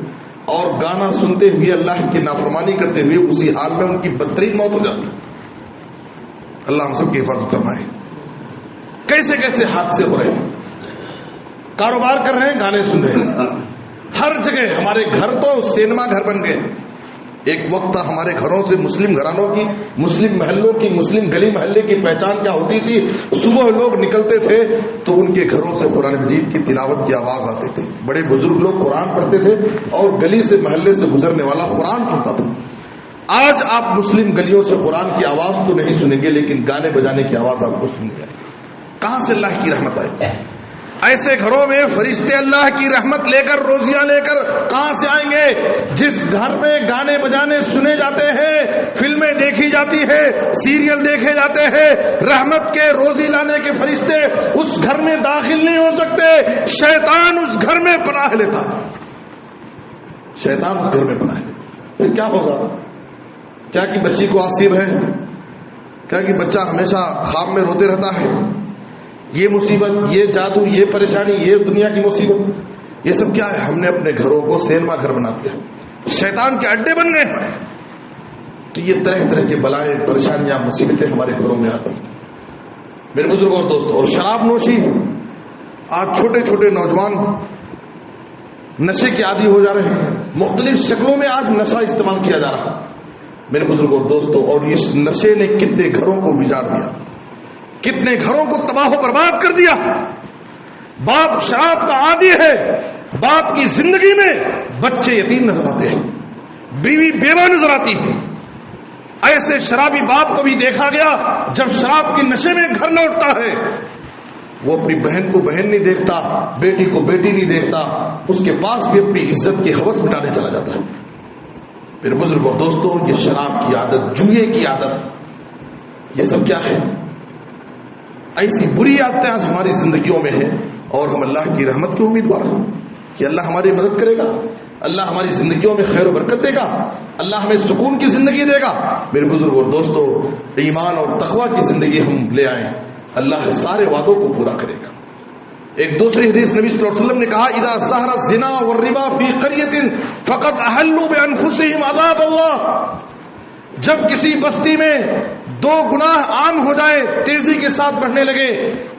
اور گانا سنتے ہوئے اللہ کی نافرمانی کرتے ہوئے اسی حال میں ان کی بدترین موت ہو جاتی ہے۔ اللہ ہم سب کی حفاظت فرمائے۔ کیسے کیسے حادثے ہو رہے ہیں، کاروبار کر رہے ہیں، گانے سن رہے ہیں، ہر جگہ ہمارے گھر تو سینما گھر بن گئے. ایک وقت تھا ہمارے گھروں سے مسلم گھرانوں کی، مسلم محلوں کی، مسلم گلی محلے کی پہچان کیا ہوتی تھی. صبح لوگ نکلتے تھے تو ان کے گھروں سے قرآن مجید کی تلاوت کی آواز آتی تھی. بڑے بزرگ لوگ قرآن پڑھتے تھے اور گلی سے محلے سے گزرنے والا قرآن سنتا تھا. آج آپ مسلم گلیوں سے قرآن کی آواز تو نہیں سنیں گے، لیکن گانے بجانے کی آواز آپ کو سنیں گے. کہاں سے اللہ کی رحمت آئے؟ ایسے گھروں میں فرشتے اللہ کی رحمت لے کر، روزیاں لے کر کہاں سے آئیں گے؟ جس گھر میں گانے بجانے سنے جاتے ہیں، فلمیں دیکھی جاتی ہے، سیریل دیکھے جاتے ہیں، رحمت کے روزی لانے کے فرشتے اس گھر میں داخل نہیں ہو سکتے. شیطان اس گھر میں پناہ لیتا ہے. شیطان اس گھر میں پناہ لیتا. پھر کیا ہوگا؟ کیا کہ بچی کو آصیب ہے؟ کیا کہ بچہ ہمیشہ خواب میں روتے رہتا ہے؟ یہ مصیبت، یہ جادو، یہ پریشانی، یہ دنیا کی مصیبت، یہ سب کیا ہے؟ ہم نے اپنے گھروں کو سینما گھر بنا دیا، شیطان کے اڈے بن گئے ہیں. تو یہ طرح طرح کے بلائیں، پریشانیاں، مصیبتیں ہمارے گھروں میں آتی ہیں میرے بزرگوں اور دوستوں. اور شراب نوشی، آج چھوٹے چھوٹے نوجوان نشے کے عادی ہو جا رہے ہیں. مختلف شکلوں میں آج نشہ استعمال کیا جا رہا ہے میرے بزرگوں اور دوستوں. اور اس نشے نے کتنے گھروں کو بگاڑ دیا، کتنے گھروں کو تباہ و برباد کر دیا. باپ شراب کا عادی ہے، باپ کی زندگی میں بچے یتیم نظر آتے ہیں، بیوی بیوہ نظر آتی ہے. ایسے شرابی باپ کو بھی دیکھا گیا جب شراب کے نشے میں گھر لوٹتا ہے، وہ اپنی بہن کو بہن نہیں دیکھتا، بیٹی کو بیٹی نہیں دیکھتا، اس کے پاس بھی اپنی عزت کی ہوس مٹانے چلا جاتا ہے. پھر بزرگوں دوستوں، یہ شراب کی عادت، جوئے کی عادت، یہ سب کیا ہے؟ ایسی بری عادتیں آج ہماری زندگیوں میں ہیں. اور ہم اللہ کی رحمت کے امیدوار ہیں کہ اللہ ہماری مدد کرے گا، اللہ ہماری زندگیوں میں خیر و برکت دے گا، اللہ ہمیں سکون کی زندگی دے گا. میرے بزرگوں اور دوستوں، ایمان اور تقوی کی زندگی ہم لے آئیں، اللہ سارے وعدوں کو پورا کرے گا. ایک دوسری حدیث نبی صلی اللہ علیہ وسلم نے کہا، اذا ظہر الزنا والربا فی قریۃ فقد احلوا بانفسهم عذاب اللہ. جب کسی بستی میں دو گناہ عام ہو جائے، تیزی کے ساتھ بڑھنے لگے،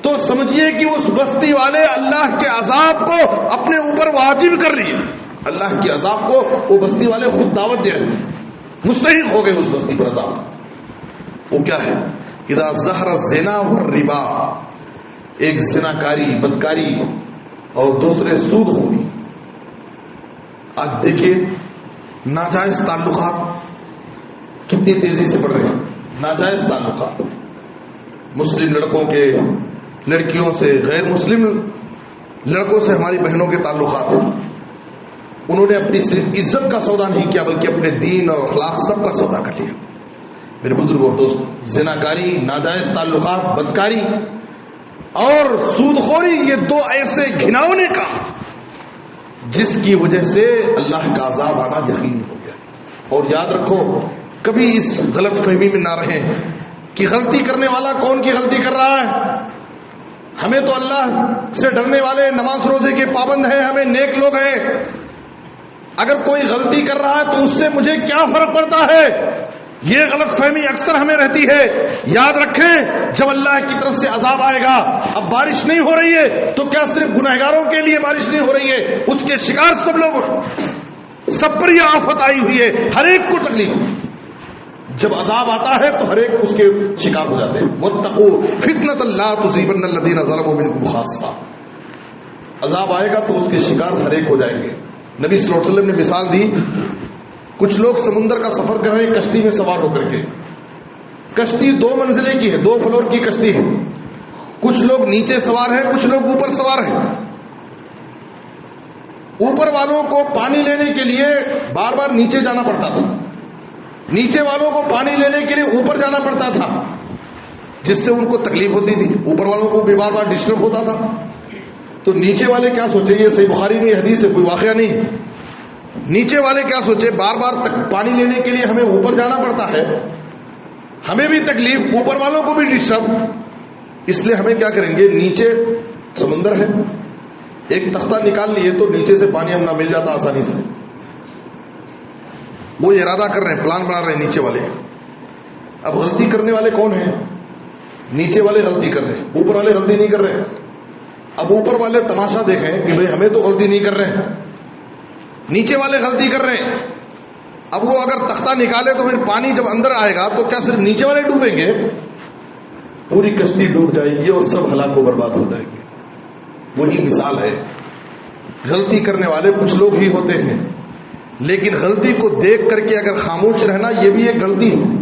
تو سمجھیے کہ اس بستی والے اللہ کے عذاب کو اپنے اوپر واجب کر لیے. اللہ کے عذاب کو وہ بستی والے خود دعوت دے رہے، مستحق ہو گئے اس بستی پر عذاب. وہ کیا ہے؟ اذا ظہر الزنا والربا، ایک زناکاری، بدکاری اور دوسرے سود خوری. آج دیکھیے ناجائز تعلقات کتنی تیزی سے بڑھ رہے ہیں. ناجائز تعلقات، مسلم لڑکوں کے لڑکیوں سے، غیر مسلم لڑکوں سے ہماری بہنوں کے تعلقات. انہوں نے اپنی صرف عزت کا سودا نہیں کیا بلکہ اپنے دین اور اخلاق سب کا سودا کر لیا. میرے بزرگوں اور دوستوں، زناکاری، ناجائز تعلقات، بدکاری اور سود خوری، یہ دو ایسے گھناؤنے کام جس کی وجہ سے اللہ کا عذاب آنا یقینی ہو گیا. اور یاد رکھو، کبھی اس غلط فہمی میں نہ رہیں کہ غلطی کرنے والا کون کی غلطی کر رہا ہے. ہمیں تو اللہ سے ڈرنے والے، نماز روزے کے پابند ہیں، ہمیں نیک لوگ ہیں. اگر کوئی غلطی کر رہا ہے تو اس سے مجھے کیا فرق پڑتا ہے؟ یہ غلط فہمی اکثر ہمیں رہتی ہے. یاد رکھیں، جب اللہ کی طرف سے عذاب آئے گا، اب بارش نہیں ہو رہی ہے تو کیا صرف گنہگاروں کے لیے بارش نہیں ہو رہی ہے؟ اس کے شکار سب لوگ، سب پر یہ آفت آئی ہوئی ہے، ہر ایک کو تکلیف. جب عذاب آتا ہے تو ہر ایک اس کے شکار ہو جاتے ہیں. واتقوا فتنۃ لا تصیبن الذین ظلموا منکم خاصہ. عذاب آئے گا تو اس کے شکار ہر ایک ہو جائیں گے. نبی صلی اللہ علیہ وسلم نے مثال دی، کچھ لوگ سمندر کا سفر کر رہے ہیں کشتی میں سوار ہو کر کے. کشتی 2 منزلے کی ہے، 2 فلور کی کشتی ہے. کچھ لوگ نیچے سوار ہیں، کچھ لوگ اوپر سوار ہیں. اوپر والوں کو پانی لینے کے لیے بار بار نیچے جانا پڑتا تھا، نیچے والوں کو پانی لینے کے لیے اوپر جانا پڑتا تھا، جس سے ان کو تکلیف ہوتی تھی. اوپر والوں کو بھی بار بار ڈسٹرب ہوتا تھا. تو نیچے والے کیا سوچے؟ یہ صحیح بخاری میں حدیث ہے، کوئی واقعہ نہیں. نیچے والے کیا سوچے؟ بار بار پانی لینے کے لیے ہمیں اوپر جانا پڑتا ہے، ہمیں بھی تکلیف، اوپر والوں کو بھی ڈسٹرب. اس لیے ہمیں کیا کریں گے؟ نیچے سمندر ہے، ایک تختہ نکال لیے تو نیچے سے پانی ہم نہ مل جاتا آسانی سے. وہ ارادہ کر رہے ہیں، پلان بنا رہے ہیں نیچے والے. اب غلطی کرنے والے کون ہیں؟ نیچے والے غلطی کر رہے ہیں، اوپر والے غلطی نہیں کر رہے. اب اوپر والے تماشا دیکھیں کہ بھئی ہمیں تو غلطی نہیں کر رہے ہیں، نیچے والے غلطی کر رہے ہیں، اب وہ اگر تختہ نکالے تو پھر پانی جب اندر آئے گا تو کیا صرف نیچے والے ڈوبیں گے؟ پوری کشتی ڈوب جائے گی اور سب ہلاک و برباد ہو جائے گی۔ وہی مثال ہے، غلطی کرنے والے کچھ لوگ ہی ہوتے ہیں، لیکن غلطی کو دیکھ کر کے اگر خاموش رہنا یہ بھی ایک غلطی ہے۔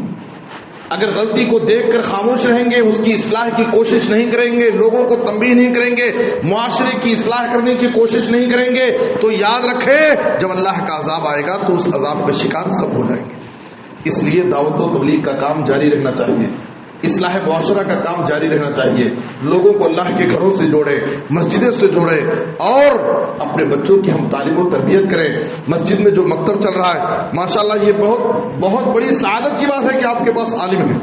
اگر غلطی کو دیکھ کر خاموش رہیں گے، اس کی اصلاح کی کوشش نہیں کریں گے، لوگوں کو تنبیہ نہیں کریں گے، معاشرے کی اصلاح کرنے کی کوشش نہیں کریں گے، تو یاد رکھیں جب اللہ کا عذاب آئے گا تو اس عذاب کا شکار سب ہو جائیں گے۔ اس لیے دعوت و تبلیغ کا کام جاری رکھنا چاہیے، اصلاح معاشرہ کا کام جاری رہنا چاہیے، لوگوں کو اللہ کے گھروں سے جوڑے، مسجدوں سے جوڑے، اور اپنے بچوں کی ہم تعلیم و تربیت کریں۔ مسجد میں جو مکتب چل رہا ہے ماشاءاللہ یہ بہت بڑی سعادت کی بات ہے کہ آپ کے پاس عالم ہے۔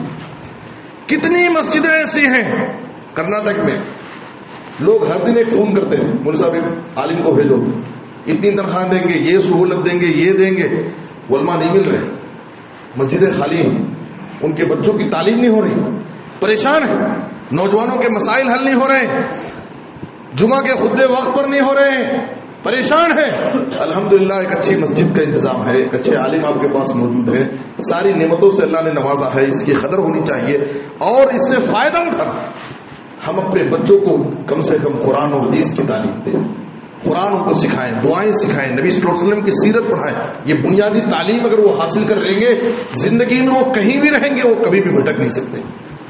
کتنی مسجدیں ایسی ہیں کرناٹک میں، لوگ ہر دن ایک فون کرتے ہیں، مول صاحب عالم کو بھیجو، اتنی تنخواہ دیں گے، یہ سہولت دیں گے، یہ دیں گے، علماء نہیں مل رہے، مسجدیں خالی ہیں، ان کے بچوں کی تعلیم نہیں ہو رہی، پریشان ہیں، نوجوانوں کے مسائل حل نہیں ہو رہے، جمعہ کے خطبے وقت پر نہیں ہو رہے ہیں، پریشان ہیں۔ الحمدللہ ایک اچھی مسجد کا انتظام ہے، ایک اچھے عالم آپ کے پاس موجود ہے، ساری نعمتوں سے اللہ نے نوازا ہے، اس کی قدر ہونی چاہیے اور اس سے فائدہ اٹھانا۔ ہم اپنے بچوں کو کم سے کم قرآن و حدیث کی تعلیم دیں، قرآن ان کو سکھائیں، دعائیں سکھائیں، نبی صلی اللہ علیہ وسلم کی سیرت پڑھائیں۔ یہ بنیادی تعلیم اگر وہ حاصل کر لیں گے، زندگی میں وہ کہیں بھی رہیں گے، وہ کبھی بھی بھٹک نہیں سکتے،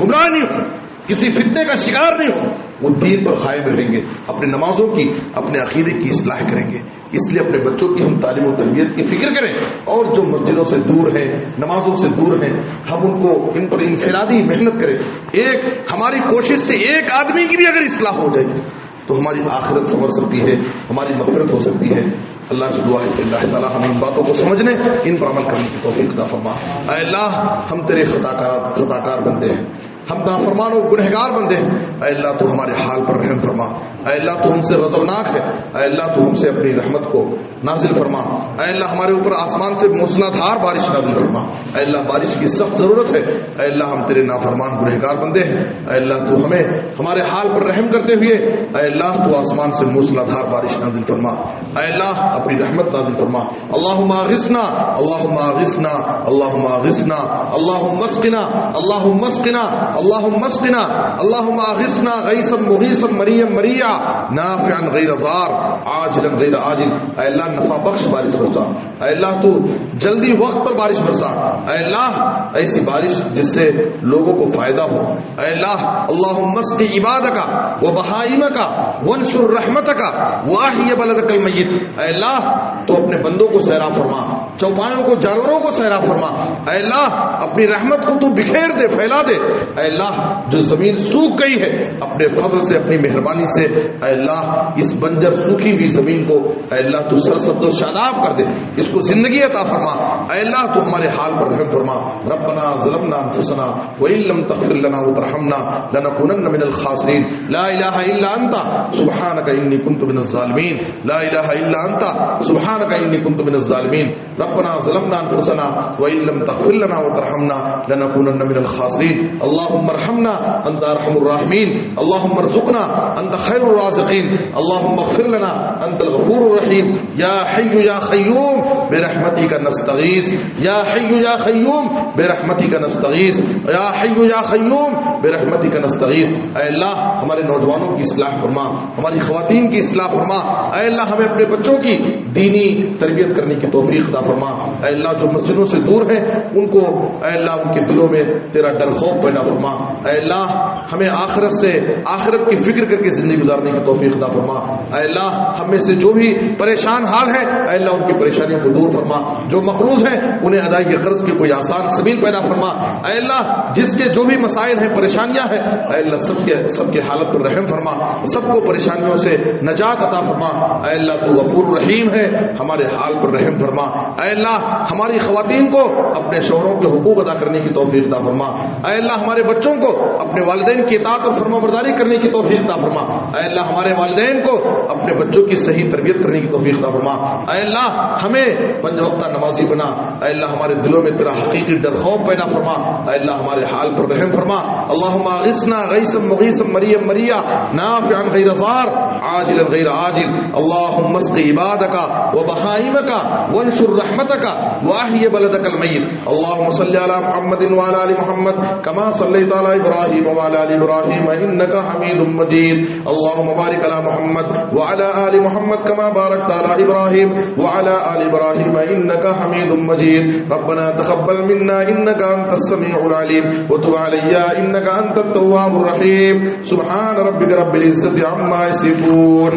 گمراہ نہیں ہوں، کسی فتنے کا شکار نہیں ہوں، وہ دین پر قائم رہیں گے، اپنی نمازوں کی، اپنے عقیدے کی اصلاح کریں گے۔ اس لیے اپنے بچوں کی ہم تعلیم و تربیت کی فکر کریں، اور جو مسجدوں سے دور ہیں، نمازوں سے دور ہیں، ہم ان کو ان پر انفرادی محنت کریں۔ ایک ہماری کوشش سے ایک آدمی کی بھی اگر اصلاح ہو جائے تو ہماری آخرت سنور سکتی ہے، ہماری مغفرت ہو سکتی ہے۔ اللہ سے دعا ہے کہ اللہ تعالیٰ ہمیں ان باتوں کو سمجھنے، ان پر عمل کرنے کی توفیق عطا فرما۔ اے اللہ ہم تیرے خطا کار بندے ہیں، ہم نافرمان اور گنہگار بندے ہیں، اے اللہ تو ہمارے حال پر رحم فرما، اے اللہ تو ہم سے غضبناک ہے، اے اللہ تو ہم سے اپنی رحمت کو نازل فرما، اے اللہ ہمارے اوپر آسمان سے موسلادھار بارش نازل فرما، اے اللہ بارش کی سخت ضرورت ہے، اے اللہ ہم تیرے نافرمان گنہگار بندے ہیں، اے اللہ تو ہمیں ہمارے حال پر رحم کرتے ہوئے اے اللہ تو آسمان سے موسلادھار بارش نازل فرما، اے اللہ اپنی رحمت نازل فرما۔ اللہم اغثنا اللہم اغثنا اللہم اغثنا اللہم اسقنا اللہم اسقنا اللہم اسقنا اللہم اغثنا غیثا مغیثا مریا مریا نافعا غیر ضار عاجلا غیر عاجل۔ اے اللہ نفع بخش بارش برسا، اے اللہ تو جلدی وقت پر بارش برسا، اے اللہ ایسی بارش جس سے لوگوں کو فائدہ ہو، اے اللہ اللہم اسقی عبادک و بہائمک وانشر رحمتک واحی بلدک المیت۔ اے اللہ تو اپنے بندوں کو سیراب فرما، چوپایوں کو، جانوروں کو سیراب فرما، اے اللہ اپنی رحمت کو تو بکھیر دے، پھیلا دے، اے اللہ جو زمین سوکھ گئی ہے اپنے فضل سے، اپنی مہربانی سے، اے اللہ اس بنجر سوکھی ہوئی زمین کو اے اللہ تو سرسبز و شاداب کر دے، اس کو زندگی عطا فرما، اے اللہ تو ہمارے حال پر رحم فرما۔ ربنا ظلمنا انفسنا وان لم تغفر لنا وترحمنا لنكونن من الخاسرین۔ لا الہ الا انت سبحانک انی کنت من الظالمین، لا الہ الا انت سبحانک انی کنت من الظالمین۔ ربنا ظلمنا انفسنا وان لم تغفر لنا وترحمنا لنكونن من الخاسرین۔ اللهم ارحمنا انت ارحم الراحمین، اللهم ارزقنا انت خیر الرازقین، اللهم اغفر لنا انت الغفور الرحیم۔ یا حی یا قیوم برحمتک نستغیث، یا حی یا قیوم برحمتک نستغیث، یا حی یا قیوم برحمتک نستغیث۔ اے اللہ ہمارے نوجوانوں کی اصلاح فرما، ہماری خواتین کی اصلاح فرما، اے اللہ ہمیں اپنے بچوں کی دینی تربیت کرنے کی توفیق عطا فرما، اے اللہ جو مسجدوں سے دور ہیں ان کو اے اللہ ان کے دلوں میں تیرا ڈر خوف پیدا فرما، اے اللہ ہمیں آخرت کی فکر کر کے زندگی گزارنے کی توفیق عطا فرما، اے اللہ ہم میں سے جو بھی پریشان حال ہے اے اللہ ان کی پریشانیوں کو دور فرما، جو مقروض ہیں انہیں ادائیگی قرض کی کوئی آسان سبیل پیدا فرما، اے اللہ جس کے جو بھی مسائل ہیں پریشانیاں ہیں اے اللہ سب کے حالت پر رحم فرما، سب کو پریشانیوں سے نجات عطا فرما، اے اللہ تو غفور رحیم ہے ہمارے حال پر رحم فرما، اے اللہ ہماری خواتین کو اپنے شوہروں کے حقوق ادا کرنے کی توفیق عطا فرما، اے اللہ ہمارے بچوں کو اپنے والدین کی اطاعت اور فرما برداری کرنے کی توفیق عطا فرما، اے اللہ ہمارے والدین کو اپنے بچوں کی صحیح تربیت کرنے کی توفیق عطا فرما، اے اللہ ہمیں پنج وقتہ نمازی بنا، اے اللہ ہمارے دلوں میں تیرا حقیقی ڈر خوف پیدا فرما، اے اللہ ہمارے حال پر رحم فرما۔ اللہم اغثنا غیثا مغیثا مریا مریا نافعا غیر ضار عاجلا غير عاجل. اللهم اسق عبادك وبهائمك وانشر رحمتك واحيي بلدك الميت. اللهم صل على محمد وعلى ال محمد كما صليت على ابراهيم وعلى ال ابراهيم انك حميد مجيد. اللهم بارك على محمد وعلى ال محمد كما باركت على ابراهيم وعلى ال ابراهيم انك حميد مجيد. ربنا تقبل منا انك انت السميع العليم وتب علي انك انت التواب الرحيم. سبحان ربك رب العزة عما يصفون.